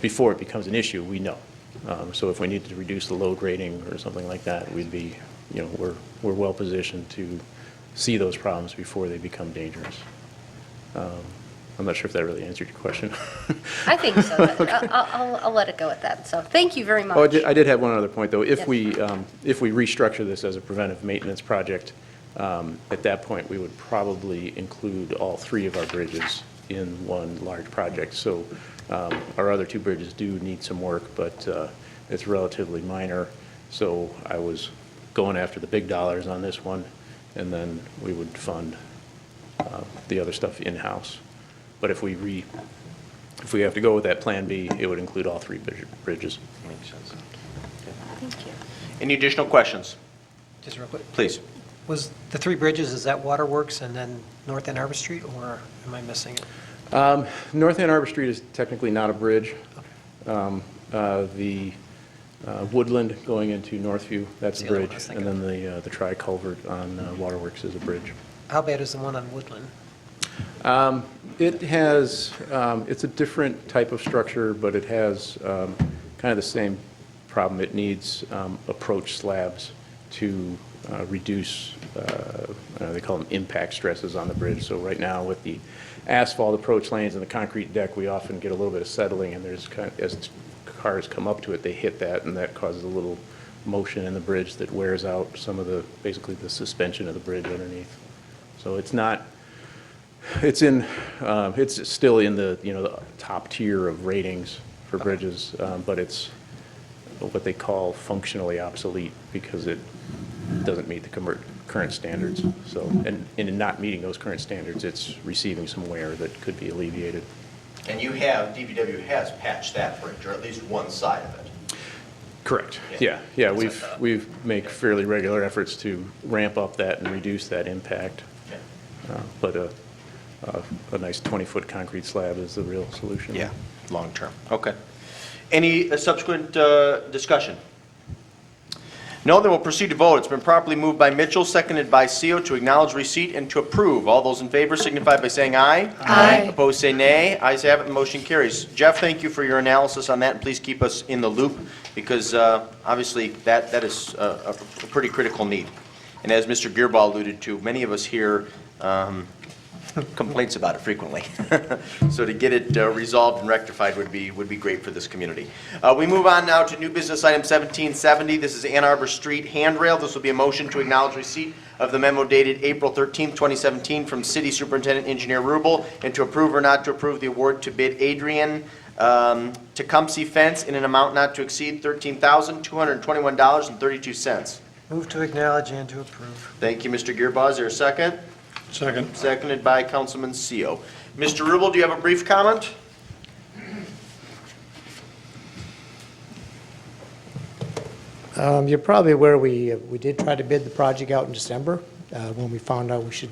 before it becomes an issue, we know. So if we needed to reduce the load rating or something like that, we'd be, we're well positioned to see those problems before they become dangerous. I'm not sure if that really answered your question. I think so. I'll let it go at that. So thank you very much. Oh, I did have one other point, though. Yes. If we restructure this as a preventive maintenance project, at that point, we would probably include all 3 of our bridges in one large project. So our other 2 bridges do need some work, but it's relatively minor. So I was going after the big dollars on this one, and then we would fund the other stuff in-house. But if we have to go with that Plan B, it would include all 3 bridges. Makes sense. Thank you. Any additional questions? Just real quick. Please. Was the 3 bridges, is that Waterworks and then North Ann Arbor Street, or am I missing it? North Ann Arbor Street is technically not a bridge. The Woodland going into Northview, that's a the other one I bridge. was And thinking then the tri-culvert on Waterworks is a bridge. How bad is the one on Woodland? It has, it's a different type of structure, but it has kind of the same problem. It needs approach slabs to reduce, they call them impact stresses on the bridge. So right now with the asphalt approach lanes and the concrete deck, we often get a little bit of settling, and there's kind of, as cars come up to it, they hit that, and that causes a little motion in the bridge that wears out some of the, basically the suspension of the bridge underneath. So it's not, it's still in the, the top tier of ratings for bridges, but it's what they call functionally obsolete because it doesn't meet the current standards. So, and in not meeting those current standards, it's receiving some wear that could be alleviated. And DPW has patched that bridge, or at least one side of it. Correct. Yeah. Yeah. We've make fairly regular efforts to ramp up that and reduce that impact. Yeah. But a nice 20-foot concrete slab is the real solution. Yeah, long term. Okay. Any subsequent discussion? No, then we'll proceed to vote. It's been properly moved by Mitchell, seconded by Seo to acknowledge receipt and to approve. All those in favor signify by saying aye. Aye. Opposed, say nay. Ayes have it, the motion carries. Jeff, thank you for your analysis on that, and please keep us in the loop, because obviously that is a pretty critical need. And as Mr. Gearbaugh alluded to, many of us hear complaints about it frequently. So to get it resolved and rectified would be great for this community. We move on now to new business item 1770. This is Ann Arbor Street handrail. This will be a motion to acknowledge receipt of the memo dated April 13th, 2017 from City Superintendent Engineer Rubel, and to approve or not to approve the award to bid Adrian Tecumseh Fence in an amount not to exceed $13,221.32. Move to acknowledge and to approve. Thank you, Mr. Gearbaugh. Is there a second? Second. Seconded by Councilman Seo. Mr. Rubel, do you have a brief comment? You're probably aware we did try to bid the project out in December when we found out it's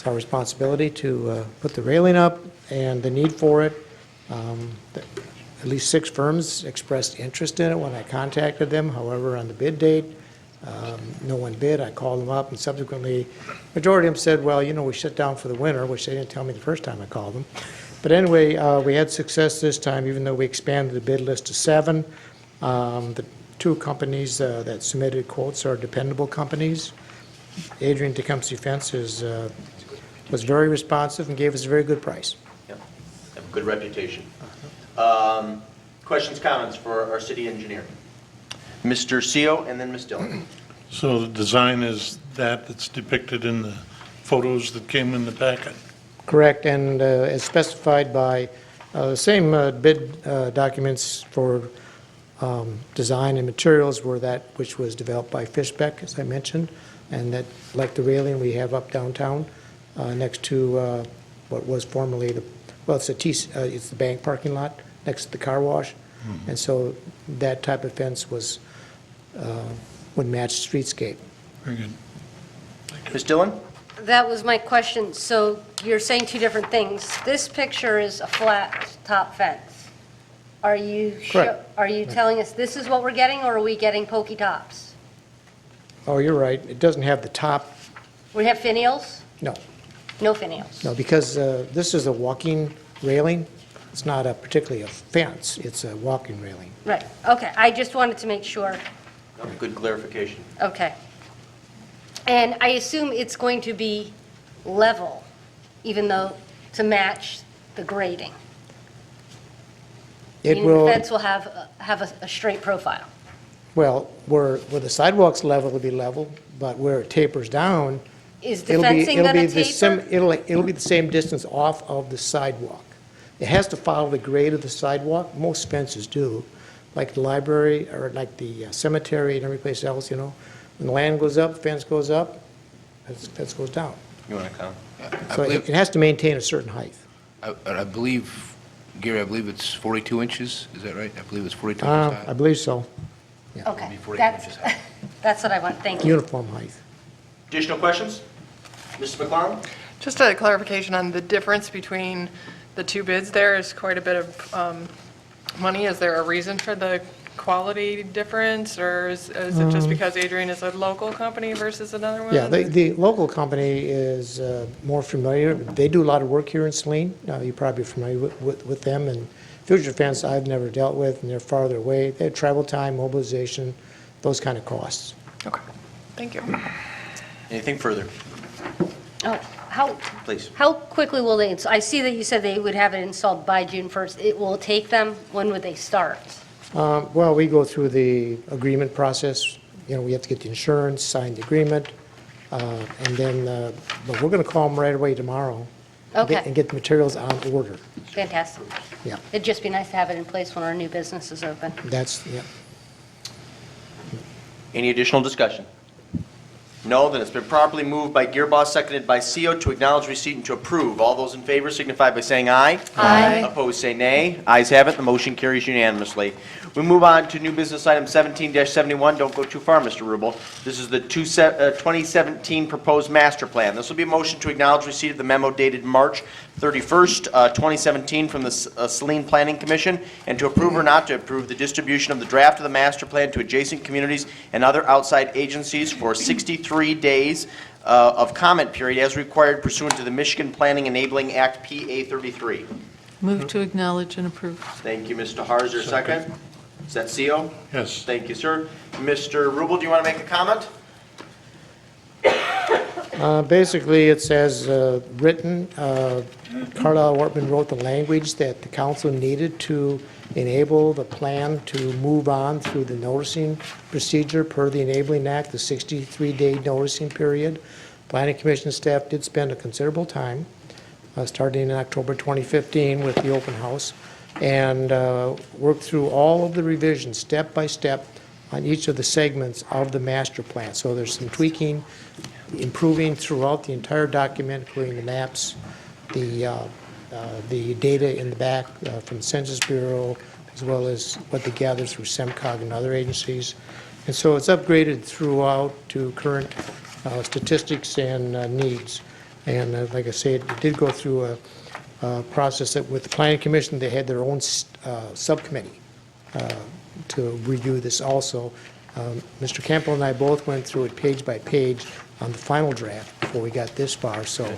our responsibility to put the railing up and the need for it. At least 6 firms expressed interest in it when I contacted them. However, on the bid date, no one bid. I called them up, and subsequently, majority of them said, well, we shut down for the winter, which they didn't tell me the first time I called them. But anyway, we had success this time, even though we expanded the bid list to 7. The 2 companies that submitted quotes are dependable companies. Adrian Tecumseh Fence was very responsive and gave us a very good price. Yeah, have a good reputation. Questions, comments for our city engineer? Mr. Seo and then Ms. Dillon. So the design is that's depicted in the photos that came in the packet? Correct, and as specified by the same bid documents for design and materials were that which was developed by Fishbeck, as I mentioned, and that, like the railing we have up downtown, next to what was formerly it's the bank parking lot next to the car wash, and so that type of fence would match streetscape. Very good. Ms. Dillon? That was my question. So you're saying two different things. This picture is a flat top fence. Are you, Correct. are you telling us this is what we're getting, or are we getting pokey tops? Oh, you're right. It doesn't have the top, We have finials? no, No finials? no, because this is a walking railing. It's not a particularly a fence, it's a walking railing. Right, okay. I just wanted to make sure. Good clarification. Okay. And I assume it's going to be level, even though, to match the grading? It Meaning will, the fence will have a straight profile? well, where the sidewalk's level, it'll be level, but where it tapers down, Is the it'll be, fencing it'll going be to the taper? it'll be the same distance off of the sidewalk. It has to follow the grade of the sidewalk. Most fences do, like the library or like the cemetery and every place else, you know. When the land goes up, fence goes up, fence goes down. You want to comment? So it has to maintain a certain height. I believe, Gary, I believe it's 42 inches, is that right? I believe it's 42 inches I high. believe so. Okay, Maybe 42 that's, inches high. that's what I want, thank you. Uniform height. Additional questions? Mrs. McClellan? Just a clarification on the difference between the two bids. There is quite a bit of money. Is there a reason for the quality difference, or is it just because Adrian is a local company versus another one? Yeah, the local company is more familiar. They do a lot of work here in Saline. You're probably familiar with them. And Future Fence, I've never dealt with, and they're farther away. They have travel time, mobilization, those kind of costs. Okay, thank you. Anything further? Oh, how, Please. how quickly will they, I see that you said they would have it installed by June 1st. It will take them, when would they start? Well, we go through the agreement process. You know, we have to get the insurance, sign the agreement, and then, but we're going to call them right away tomorrow. Okay. And get the materials on order. Fantastic. Yeah, It'd just be nice to have it in place when our new business is open. that's, yeah. Any additional discussion? No, then it's been properly moved by Gearboss, seconded by CO to acknowledge receipt and to approve. All those in favor signify by saying aye. Aye. Opposed, say nay. Ayes have it, the motion carries unanimously. We move on to new business item 17-71. Don't go too far, Mr. Rubel. This is the 2017 proposed master plan. This will be a motion to acknowledge receipt of the memo dated March 31st, 2017 from the Saline Planning Commission, and to approve or not to approve the distribution of the draft of the master plan to adjacent communities and other outside agencies for 63 days of comment period as required pursuant to the Michigan Planning Enabling Act PA 33. Move to acknowledge and approve. Thank you, Mr. Har. Is there a second? Is that CO? Yes. Thank you, sir. Mr. Rubel, do you want to make a comment? Basically, it says, written, Carlisle Wortman wrote the language that the council needed to enable the plan to move on through the noticing procedure per the Enabling Act, the 63-day noticing period. Planning Commission staff did spend a considerable time, starting in October 2015 with the open house, and worked through all of the revisions, step by step, on each of the segments of the master plan. So there's some tweaking, improving throughout the entire document, including the maps, the data in the back from the Census Bureau, as well as what they gather through SEMCOG and other agencies. And so it's upgraded throughout to current statistics and needs. And like I said, it did go through a process that with the Planning Commission, they had their own subcommittee to review this also. Mr. Campbell and I both went through it page by page on the final draft before we got this far, so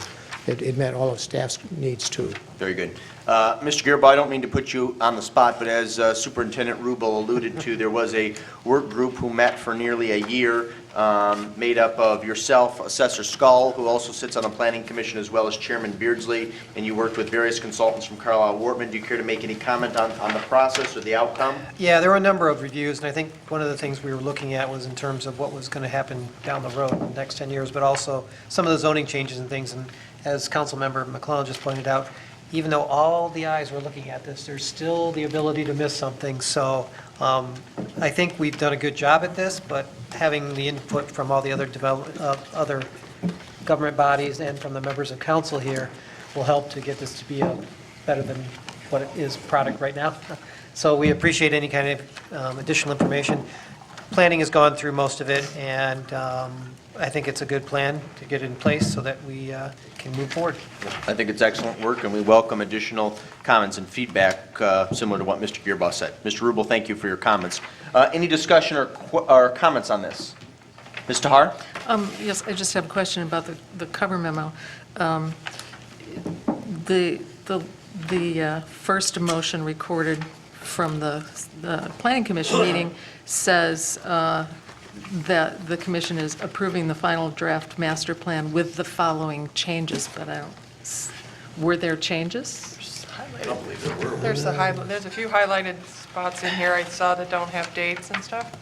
it met all of staff's needs too. Very good. Mr. Gearbo, I don't mean to put you on the spot, but as Superintendent Rubel alluded to, there was a work group who met for nearly a year, made up of yourself, Assessor Skull, who also sits on the Planning Commission, as well as Chairman Beardsley, and you worked with various consultants from Carlisle Wortman. Do you care to make any comment on the process or the outcome? Yeah, there were a number of reviews, and I think one of the things we were looking at was in terms of what was going to happen down the road in the next 10 years, but also some of the zoning changes and things. And as Councilmember McClellan just pointed out, even though all the eyes were looking at this, there's still the ability to miss something. So I think we've done a good job at this, but having the input from all the other other government bodies and from the members of council here will help to get this to be a better than what it is product right now. So we appreciate any kind of additional information. planning has gone through most of it, and I think it's a good plan to get in place so that we can move forward. I think it's excellent work, and we welcome additional comments and feedback similar to what Mr. Gearboss said. Mr. Rubel, thank you for your comments. Any discussion or comments on this? Ms. Tahar? Yes, I just have a question about the cover memo. The first motion recorded from the Planning Commission meeting says that the commission is approving the final draft master plan with the following changes, but I don't, were there changes? I don't believe there were. There's a few highlighted spots in here I saw that don't have dates and stuff.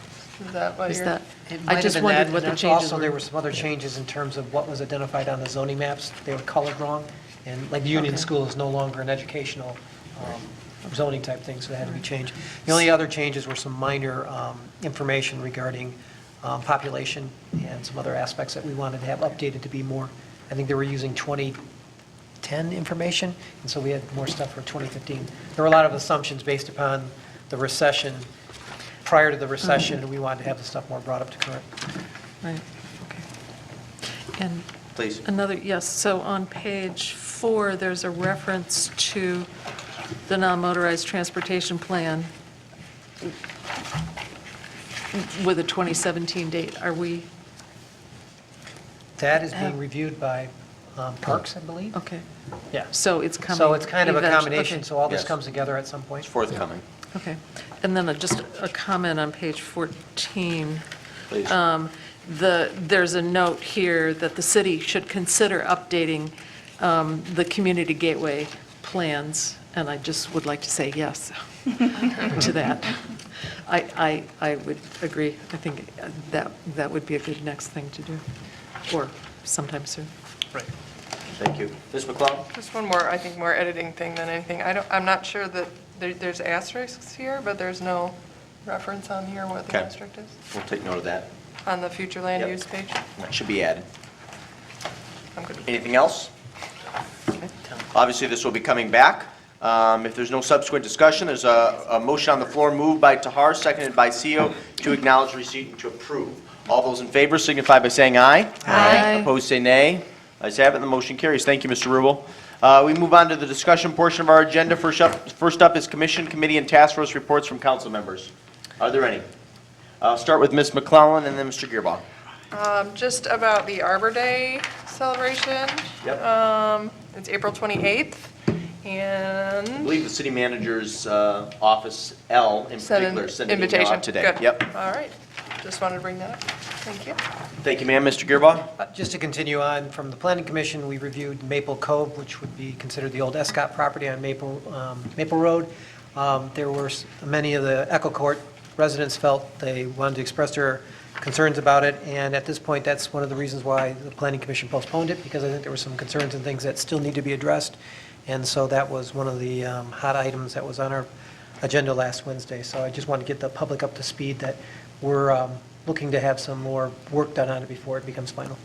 Is that what Is you're? that, It might I have just been wondered that, what the and changes also, there were. were some other changes in terms of what was identified on the zoning maps. They were colored wrong, and like Union Okay. School is no longer an educational zoning type thing, so that had to be changed. The only other changes were some minor information regarding population and some other aspects that we wanted to have updated to be more, I think they were using 2010 information, and so we had more stuff for 2015. There were a lot of assumptions based upon the recession. Prior to the recession, we wanted to have the stuff more brought up to current. Right, okay. And Please. another, yes, so on page 4, there's a reference to the non-motorized transportation plan with a 2017 date. Are we, That is being reviewed by Parks, I believe. okay, Yeah. so it's coming. So it's kind of a eventually- combination, okay. so all this Yes. comes together at some point. It's forthcoming. Okay, and then just a comment on page 14. Please. There's a note here that the city should consider updating the community gateway plans, and I just would like to say yes to that. I would agree. I think that would be a good next thing to do, or sometime soon. Right. Thank you. Ms. McLeod? Just one more, I think, more editing thing than anything. I'm not sure that there's asterisks here, but there's no reference on here what the Okay. asterisk is, We'll take note of that. on the future land Yep. use page. That should be added. I'm good. Anything else? Obviously, this will be coming back. If there's no subsequent discussion, there's a motion on the floor moved by Tahar, seconded by Seal, to acknowledge receipt and to approve. All those in favor signify by saying aye. Aye. Opposed, say nay. Ayes have it, and the motion carries. Thank you, Mr. Rubel. We move on to the discussion portion of our agenda. First up is commission, committee, and task force reports from council members. Are there any? I'll start with Ms. McClellan and then Mr. Gearbaugh. Just about the Arbor Day celebration. Yep. It's April 28th, I and believe the city manager's office, L in particular, sent an email invitation. out today. Good. Yep. All right. Just wanted to bring that up. Thank you. Thank you, ma'am. Mr. Gearbaugh? Just to continue on, from the planning commission, we reviewed Maple Cove, which would be considered the old Escott property on Maple Road. There were many of the Echo Court residents felt they wanted to express their concerns about it, and at this point, that's one of the reasons why the planning commission postponed it, because I think there were some concerns and things that still need to be addressed, and so that was one of the hot items that was on our agenda last Wednesday. So I just want to get the public up to speed that we're looking to have some more work done on it before it becomes final.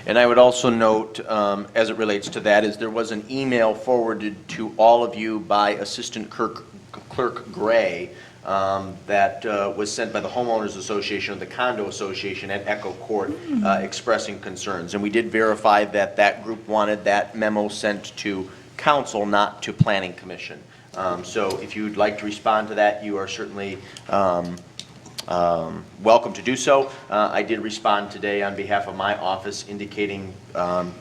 And I would also note, as it relates to that, is there was an email forwarded to all of you by Assistant Clerk Gray that was sent by the Homeowners Association or the Condo Association at Echo Court expressing concerns. And we did verify that that group wanted that memo sent to council, not to Planning Commission. So if you'd like to respond to that, you are certainly welcome to do so. I did respond today on behalf of my office indicating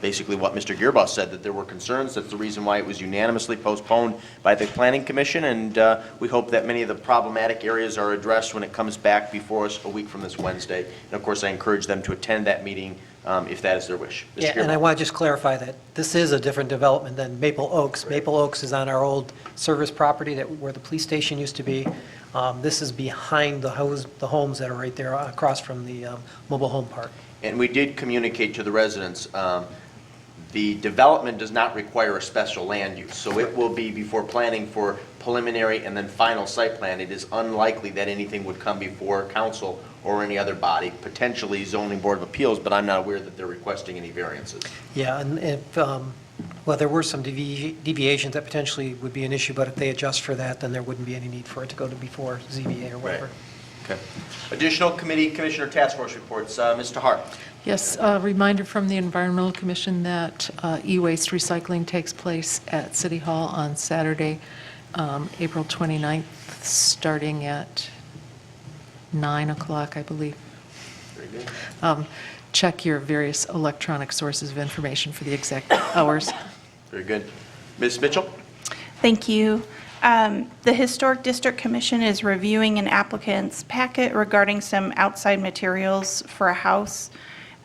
basically what Mr. Gearboss said, that there were concerns. That's the reason why it was unanimously postponed by the Planning Commission, and we hope that many of the problematic areas are addressed when it comes back before us a week from this Wednesday. And of course, I encourage them to attend that meeting if that is their wish. Mr. Yeah, and I Gearboss. want to just clarify that this is a different development than Maple Oaks. Maple Oaks is on our old service property where the police station used to be. This is behind the homes that are right there across from the mobile home park. And we did communicate to the residents, the development does not require a special land use. So it will be before planning for preliminary and then final site plan. It is unlikely that anything would come before council or any other body, potentially zoning board of appeals, but I'm not aware that they're requesting any variances. Yeah, and if, well, there were some deviations that potentially would be an issue, but if they adjust for that, then there wouldn't be any need for it to go to before ZBA or whatever. Okay. Additional committee commissioner task force reports. Mr. Hart. Yes, a reminder from the Environmental Commission that e-waste recycling takes place at City Hall on Saturday, April 29th, starting at 9 o'clock, I believe. Very good. Check your various electronic sources of information for the exact hours. Very good. Ms. Mitchell? Thank you. The Historic District Commission is reviewing an applicant's packet regarding some outside materials for a house,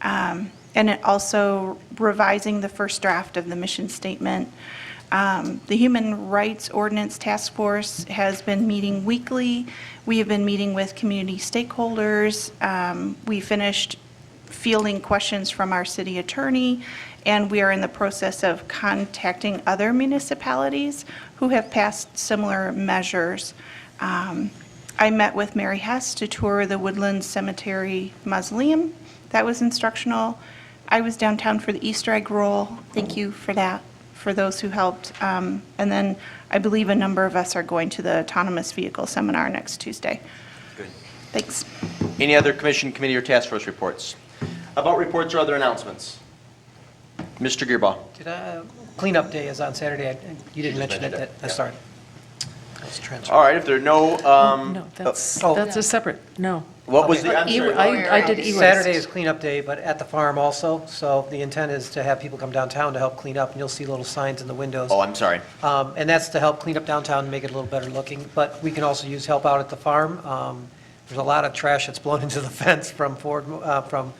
and it also revising the first draft of the mission statement. The Human Rights Ordinance Task Force has been meeting weekly. We have been meeting with community stakeholders. We finished fielding questions from our city attorney, and we are in the process of contacting other municipalities who have passed similar measures. I met with Mary Hess to tour the Woodland Cemetery Mausoleum. That was instructional. I was downtown for the Easter egg roll. Thank you for that, for those who helped. And then I believe a number of us are going to the autonomous vehicle seminar next Tuesday. Good. Thanks. Any other commission, committee, or task force reports? About reports or other announcements? Mr. Gearbaugh. Cleanup day is on Saturday. You didn't You just mention it. mentioned it, That's yeah. sorry. That's transfer. All right, if there are no, No, that's Oh. a separate, no. what was the, I'm E- sorry. I did e-waste. Saturday is cleanup day, but at the farm also. So the intent is to have people come downtown to help clean up, and you'll see little signs in the windows. Oh, I'm sorry. And that's to help clean up downtown and make it a little better looking. But we can also use help out at the farm. There's a lot of trash that's blown into the fence from from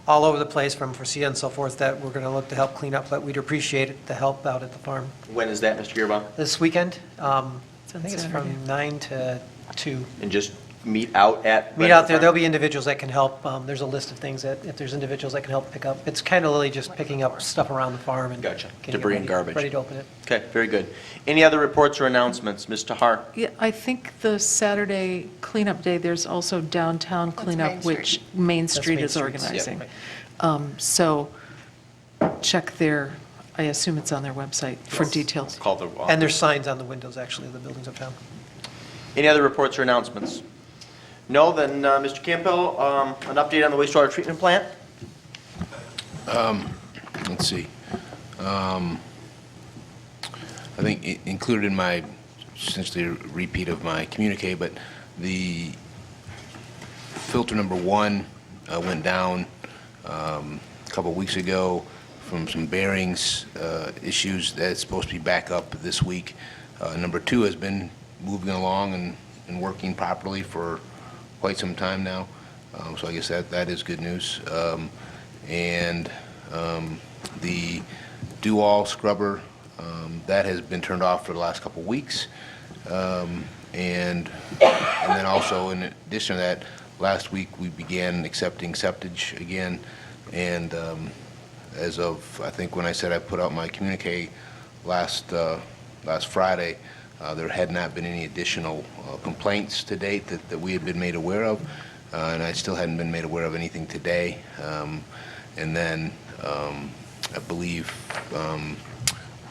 all over the place, from Forcia and so forth, that we're going to look to help clean up. But we'd appreciate it, the help out at the farm. When is that, Mr. Gearbaugh? This weekend, I on think it's Saturday. from 9 to 2. And just meet out at? Meet out there, there'll be individuals that can help. There's a list of things that, if there's individuals that can help pick up. It's kind of really just picking up stuff around the farm and Gotcha. getting it Debris and ready- garbage. ready to open it. Okay, very good. Any other reports or announcements? Mr. Hart? Yeah, I think the Saturday cleanup day, there's also downtown cleanup, Main which Street. Main That's Street Main is Street, yeah, organizing. right. So check their, I assume it's on their website for details. Call the. And there's signs on the windows, actually, of the buildings uptown. Any other reports or announcements? No, then, Mr. Campbell, an update on the wastewater treatment plant? Let's see. I think included in my, essentially a repeat of my communique, but the filter number 1 went down a couple weeks ago from some bearings issues. That's supposed to be back up this week. Number 2 has been moving along and working properly for quite some time now. So I guess that is good news. The do-all scrubber, that has been turned off for the last couple weeks. And then also, in addition to that, last week we began accepting septage again. And as of, I think when I said I put out my communique last Friday, there had not been any additional complaints to date that we had been made aware of. And I still hadn't been made aware of anything today. And then I believe a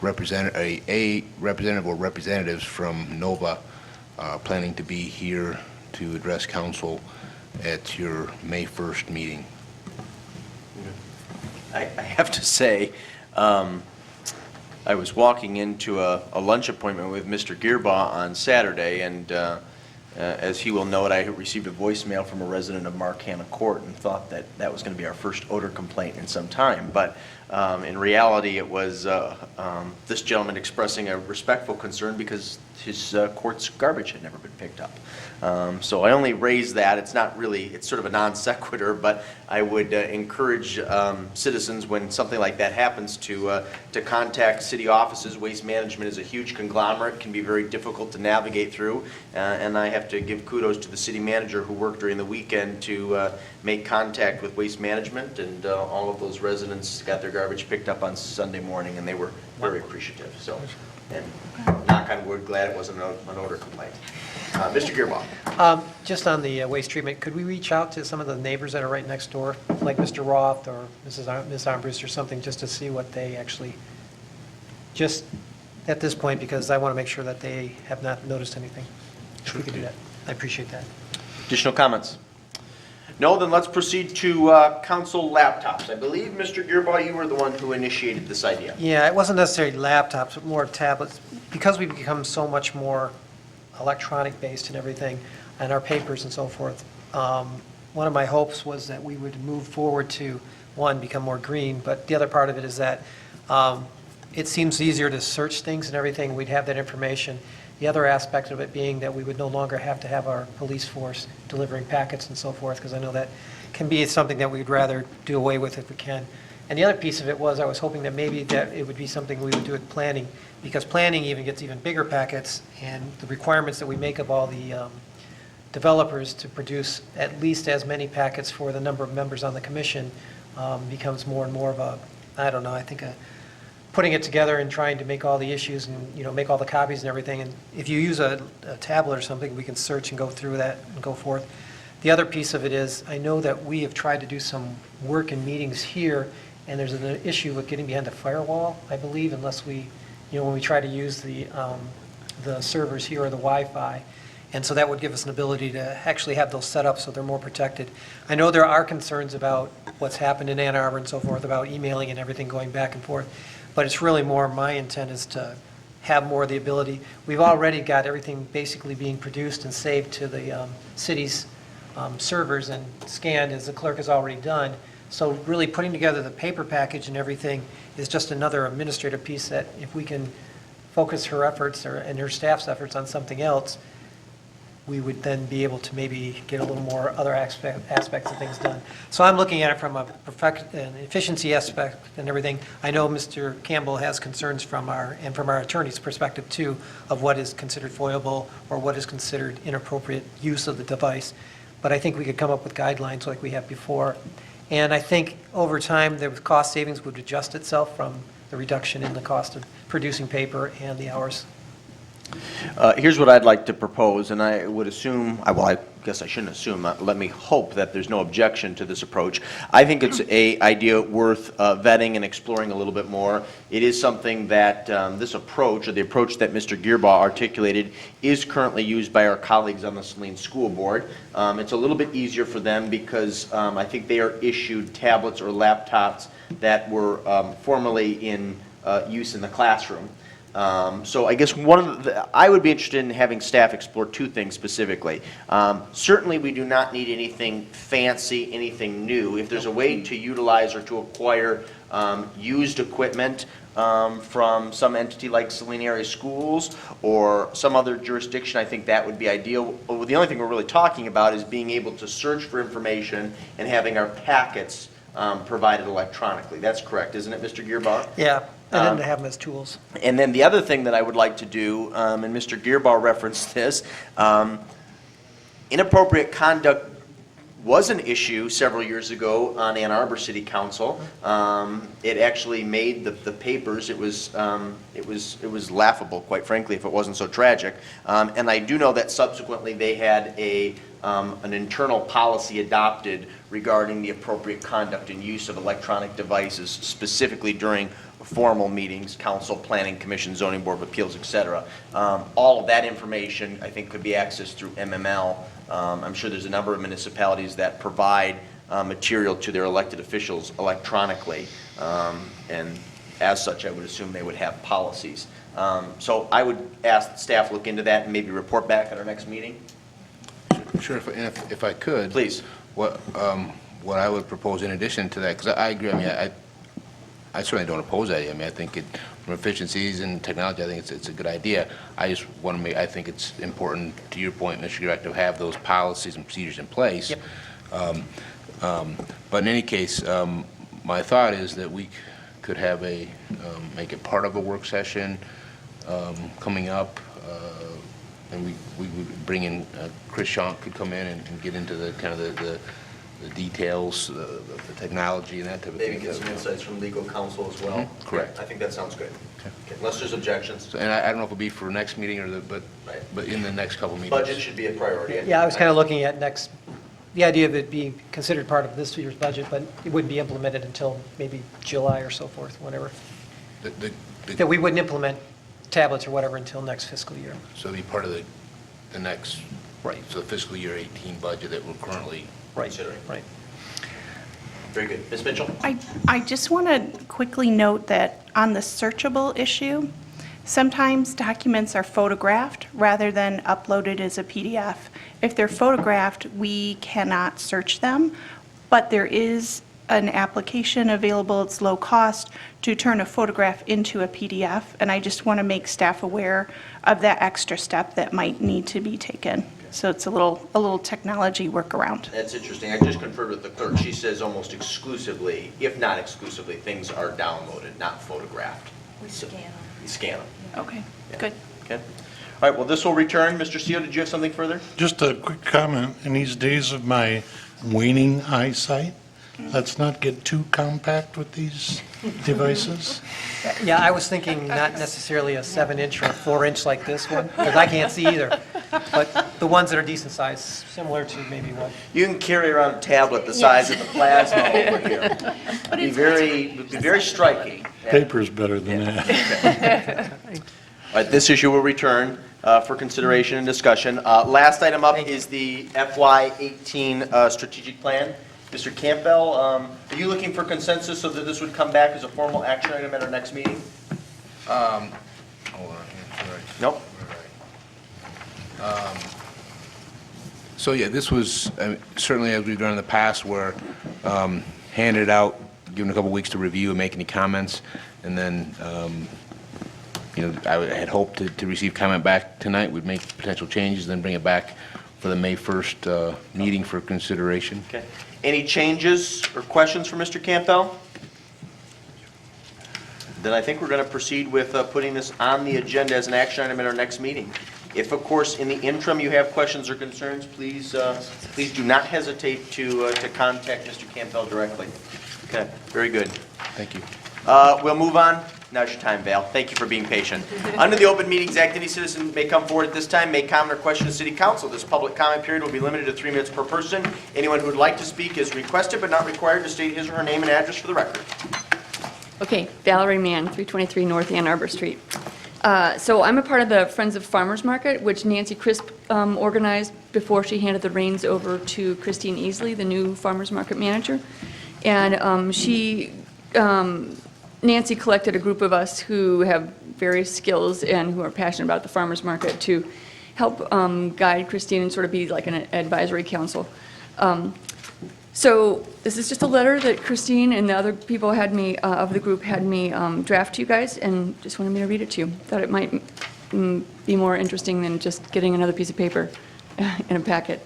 representative or representatives from NOVA are planning to be here to address council at your May 1st meeting. I have to say, I was walking into a lunch appointment with Mr. Gearbaugh on Saturday, and as he will note, I received a voicemail from a resident of Marcana Court and thought that that was going to be our first odor complaint in some time. But in reality, it was this gentleman expressing a respectful concern because his court's garbage had never been picked up. So I only raise that. It's not really, it's sort of a non sequitur, but I would encourage citizens when something like that happens to contact city offices. Waste management is a huge conglomerate, can be very difficult to navigate through, and I have to give kudos to the city manager who worked during the weekend to make contact with waste management, and all of those residents got their garbage picked up on Sunday morning, and they were very appreciative. So, and knock on wood, glad it wasn't an odor complaint. Mr. Gearbaugh. Just on the waste treatment, could we reach out to some of the neighbors that are right next door, like Mr. Roth or Ms. Armbruster or something, just to see what they actually, just at this point, because I want to make sure that they have not noticed anything. If we could do that, I appreciate that. Additional comments? No, then let's proceed to council laptops. I believe, Mr. Gearbaugh, you were the one who initiated this idea. Yeah, it wasn't necessarily laptops, but more tablets. Because we've become so much more electronic-based and everything, and our papers and so forth, one of my hopes was that we would move forward to, one, become more green, but the other part of it is that it seems easier to search things and everything, we'd have that information. The other aspect of it being that we would no longer have to have our police force delivering packets and so forth, because I know that can be something that we'd rather do away with if we can. And the other piece of it was I was hoping that maybe that it would be something we would do with planning, because planning even gets even bigger packets, and the requirements that we make of all the developers to produce at least as many packets for the number of members on the commission becomes more and more of a, I don't know, I think putting it together and trying to make all the issues and, make all the copies and everything. And if you use a tablet or something, we can search and go through that and go forth. The other piece of it is, I know that we have tried to do some work in meetings here, and there's an issue with getting behind the firewall, I believe, unless we, when we try to use the servers here or the Wi-Fi. And so that would give us an ability to actually have those set up so they're more protected. I know there are concerns about what's happened in Ann Arbor and so forth, about emailing and everything going back and forth. But it's really more, my intent is to have more of the ability. We've already got everything basically being produced and saved to the city's servers and scanned, as the clerk has already done. So really putting together the paper package and everything is just another administrative piece that if we can focus her efforts and her staff's efforts on something else, we would then be able to maybe get a little more other aspects of things done. So I'm looking at it from an efficiency aspect and everything. I know Mr. Campbell has concerns from our attorney's perspective too, of what is considered foiable or what is considered inappropriate use of the device. But I think we could come up with guidelines like we have before. And I think over time, the cost savings would adjust itself from the reduction in the cost of producing paper and the hours. Here's what I'd like to propose, and I would assume, well, I guess I shouldn't assume, let me hope that there's no objection to this approach. I think it's an idea worth vetting and exploring a little bit more. It is something that this approach, or the approach that Mr. Gearbaugh articulated, is currently used by our colleagues on the Saline School Board. It's a little bit easier for them because I think they are issued tablets or laptops that were formerly in use in the classroom. So I guess I would be interested in having staff explore two things specifically. Certainly we do not need anything fancy, anything new. If there's a way to utilize or to acquire used equipment from some entity like Saline Area Schools or some other jurisdiction, I think that would be ideal. The only thing we're really talking about is being able to search for information and having our packets provided electronically. That's correct, isn't it, Mr. Gearbaugh? Yeah. And then to have them as tools. And then the other thing that I would like to do, and Mr. Gearbaugh referenced this, inappropriate conduct was an issue several years ago on Ann Arbor City Council. It actually made the papers. It was laughable, quite frankly, if it wasn't so tragic. And I do know that subsequently they had an internal policy adopted regarding the appropriate conduct and use of electronic devices, specifically during formal meetings, council, planning commission, zoning board of appeals, et cetera. All of that information, I think, could be accessed through MML. I'm sure there's a number of municipalities that provide material to their elected officials electronically. And as such, I would assume they would have policies. So I would ask staff look into that and maybe report back at our next meeting. Sure, if I could. Please. What I would propose in addition to that, because I agree, I certainly don't oppose that. I think from efficiencies and technology, I think it's a good idea. I just want to I think it's important, to your point, Mr. Director, to have those policies and procedures in place. Yep. But in any case, my thought is that we could have make it part of a work session coming up, and we would bring in, Chris Schonk could come in and get into the kind of the details of the technology and that type of thing. Maybe get some insights from legal counsel as well. Correct. I think that sounds good. Okay. Unless there's objections. So, and I don't know if it'll be for next meeting or but in the next couple meetings. Budget should be a priority. Yeah, I was kind of looking at the idea of it being considered part of this year's budget, but it wouldn't be implemented until maybe July or so forth, whatever. That we wouldn't implement tablets or whatever until next fiscal year. So it'll be part of the next Right. So the fiscal year 18 budget that we're currently considering. Right. Very good. Ms. Mitchell? I just want to quickly note that on the searchable issue, sometimes documents are photographed rather than uploaded as a PDF. If they're photographed, we cannot search them, but there is an application available, it's low cost, to turn a photograph into a PDF, and I just want to make staff aware of that extra step that might need to be taken. So it's a little technology workaround. That's interesting. I just conferred with the clerk. She says almost exclusively, if not exclusively, things are downloaded, not photographed. We scan them. You scan them. Okay, good. Okay. All right, well, this will return. Mr. Seal, did you have something further? Just a quick comment. In these days of my waning eyesight, let's not get too compact with these devices. Yeah, I was thinking not necessarily a 7-inch or a 4-inch like this one, because I can't see either, but the ones that are decent size, similar to maybe what. You can carry around a tablet the size of the plasma over here. It'd be very striking. Paper's better than that. All right, this issue will return for consideration and discussion. Last item up is the FY18 strategic plan. Mr. Campbell, are you looking for consensus so that this would come back as a formal action item at our next meeting? Hold on, here, sorry. Nope. So yeah, this was certainly, as we've done in the past, where handed out, given a couple weeks to review and make any comments, and then I had hoped to receive comment back tonight, would make potential changes, then bring it back for the May 1st meeting for consideration. Okay. Any changes or questions for Mr. Campbell? Then I think we're going to proceed with putting this on the agenda as an action item at our next meeting. If, of course, in the interim you have questions or concerns, please do not hesitate to contact Mr. Campbell directly. Okay, very good. Thank you. We'll move on. Now's your time, Val. Thank you for being patient. Under the Open Meetings Act, any citizen may come forward at this time, make comment or question to City Council. This public comment period will be limited to 3 minutes per person. Anyone who would like to speak is requested but not required to state his or her name and address for the record. Okay, Valerie Mann, 323 North Ann Arbor Street. So I'm a part of the Friends of Farmers Market, which Nancy Crisp organized before she handed the reins over to Christine Easley, the new Farmers Market manager. And Nancy collected a group of us who have various skills and who are passionate about the farmers market to help guide Christine and sort of be like an advisory council. So this is just a letter that Christine and the other people had me, of the group, had me draft to you guys, and just wanted me to read it to you. Thought it might be more interesting than just getting another piece of paper in a packet.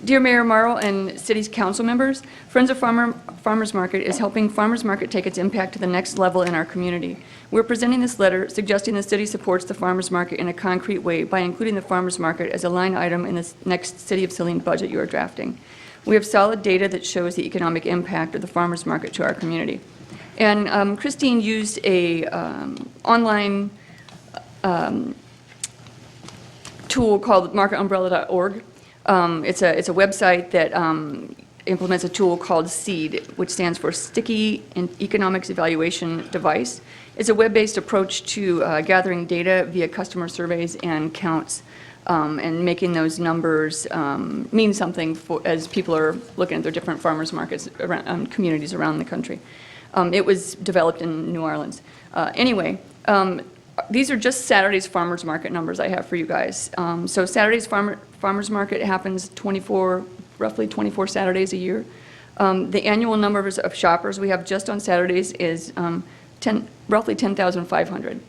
Dear Mayor Morrow and City's council members, Friends of Farmers Market is helping Farmers Market take its impact to the next level in our community. We're presenting this letter suggesting the city supports the Farmers Market in a concrete way by including the Farmers Market as a line item in the next City of Saline budget you are drafting. We have solid data that shows the economic impact of the Farmers Market to our community. And Christine used a online tool called marketumbrella.org. It's a website that implements a tool called SEED, which stands for Sticky Economics Evaluation Device. It's a web-based approach to gathering data via customer surveys and counts, and making those numbers mean something as people are looking at their different farmers markets around communities around the country. It was developed in New Orleans. Anyway, these are just Saturday's farmers market numbers I have for you guys. So Saturday's farmers market happens roughly 24 Saturdays a year. The annual number of shoppers we have just on Saturdays is roughly 10,500.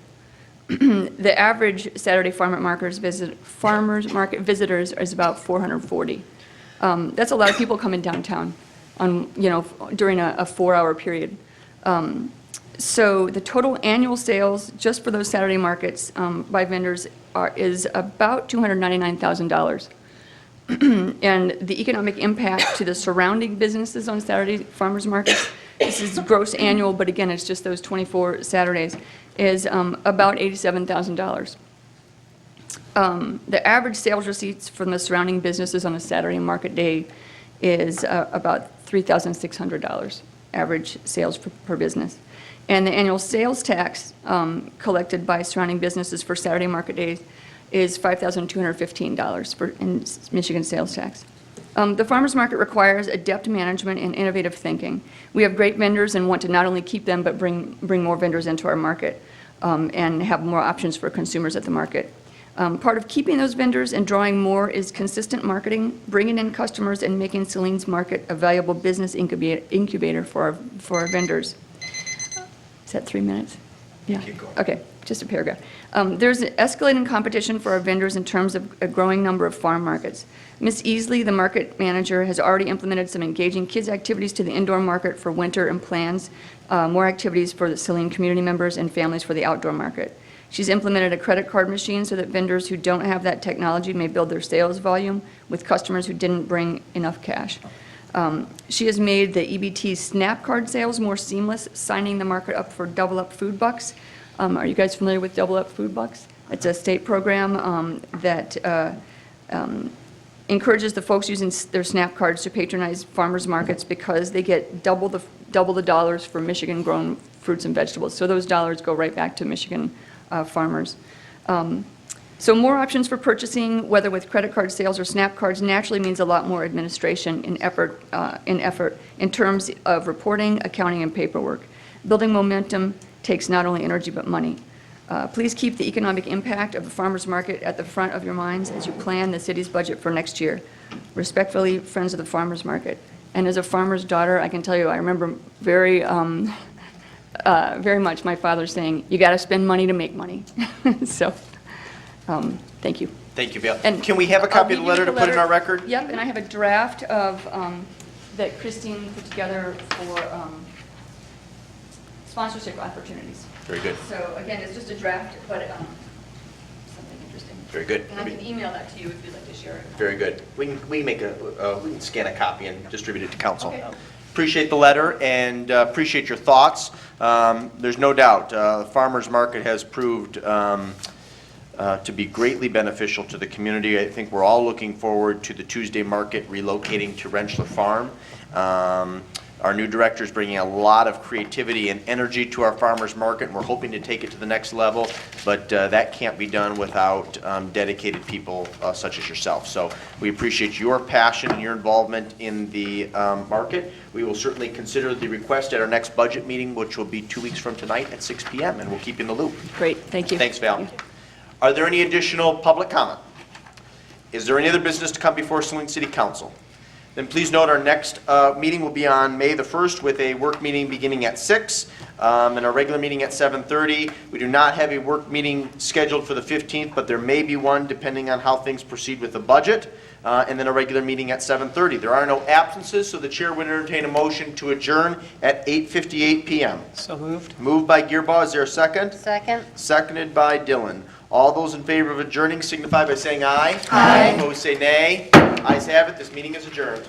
The average Saturday farmers market visitors is about 440. That's a lot of people coming downtown during a 4-hour period. So the total annual sales just for those Saturday markets by vendors is about $299,000. And the economic impact to the surrounding businesses on Saturday farmers markets, this is gross annual, but again, it's just those 24 Saturdays, is about $87,000. The average sales receipts from the surrounding businesses on a Saturday market day is about $3,600, average sales per business. And the annual sales tax collected by surrounding businesses for Saturday market days is $5,215 in Michigan sales tax. The farmers market requires adept management and innovative thinking. We have great vendors and want to not only keep them, but bring more vendors into our market and have more options for consumers at the market. Part of keeping those vendors and drawing more is consistent marketing, bringing in customers, and making Saline's market a valuable business incubator for our vendors. Is that 3 minutes? Yeah. Keep going. Okay, just a paragraph. There's escalating competition for our vendors in terms of a growing number of farm markets. Ms. Easley, the market manager, has already implemented some engaging kids activities to the indoor market for winter and plans more activities for the Saline community members and families for the outdoor market. She's implemented a credit card machine so that vendors who don't have that technology may build their sales volume with customers who didn't bring enough cash. She has made the EBT SNAP card sales more seamless, signing the market up for Double Up Food Bucks. Are you guys familiar with Double Up Food Bucks? It's a state program that encourages the folks using their SNAP cards to patronize farmers markets because they get double the dollars for Michigan-grown fruits and vegetables. So those dollars go right back to Michigan farmers. So more options for purchasing, whether with credit card sales or SNAP cards, naturally means a lot more administration and effort in terms of reporting, accounting, and paperwork. Building momentum takes not only energy but money. Please keep the economic impact of the farmers market at the front of your minds as you plan the city's budget for next year. Respectfully, Friends of the Farmers Market. And as a farmer's daughter, I can tell you, I remember very much my father saying, "You got to spend money to make money." So, thank you. Thank you, Val. And Can we have a copy of the letter to put in our record? Yep, and I have a draft of, that Christine put together for sponsorship opportunities. Very good. So again, it's just a draft, but something interesting. Very good. And I can email that to you if you'd like to share it. Very good. We can scan a copy and distribute it to council. Okay. Appreciate the letter and appreciate your thoughts. There's no doubt, the farmers market has proved to be greatly beneficial to the community. I think we're all looking forward to the Tuesday market relocating to Rentschler Farm. Our new director is bringing a lot of creativity and energy to our farmers market, and we're hoping to take it to the next level, but that can't be done without dedicated people such as yourself. So we appreciate your passion and your involvement in the market. We will certainly consider the request at our next budget meeting, which will be 2 weeks from tonight at 6 p.m., and we'll keep you in the loop. Great, thank you. Thanks, Val. Are there any additional public comment? Is there any other business to come before Saline City Council? Then please note our next meeting will be on May the 1st with a work meeting beginning at 6 and a regular meeting at 7:30. We do not have a work meeting scheduled for the 15th, but there may be one depending on how things proceed with the budget, and then a regular meeting at 7:30. There are no absences, so the chair would entertain a motion to adjourn at 8:58 p.m. So moved. Moved by Gearbaugh. Is there a second? Second. Seconded by Dillon. All those in favor of adjourning signify by saying aye. Aye. Opposed say nay. Ayes have it. This meeting is adjourned.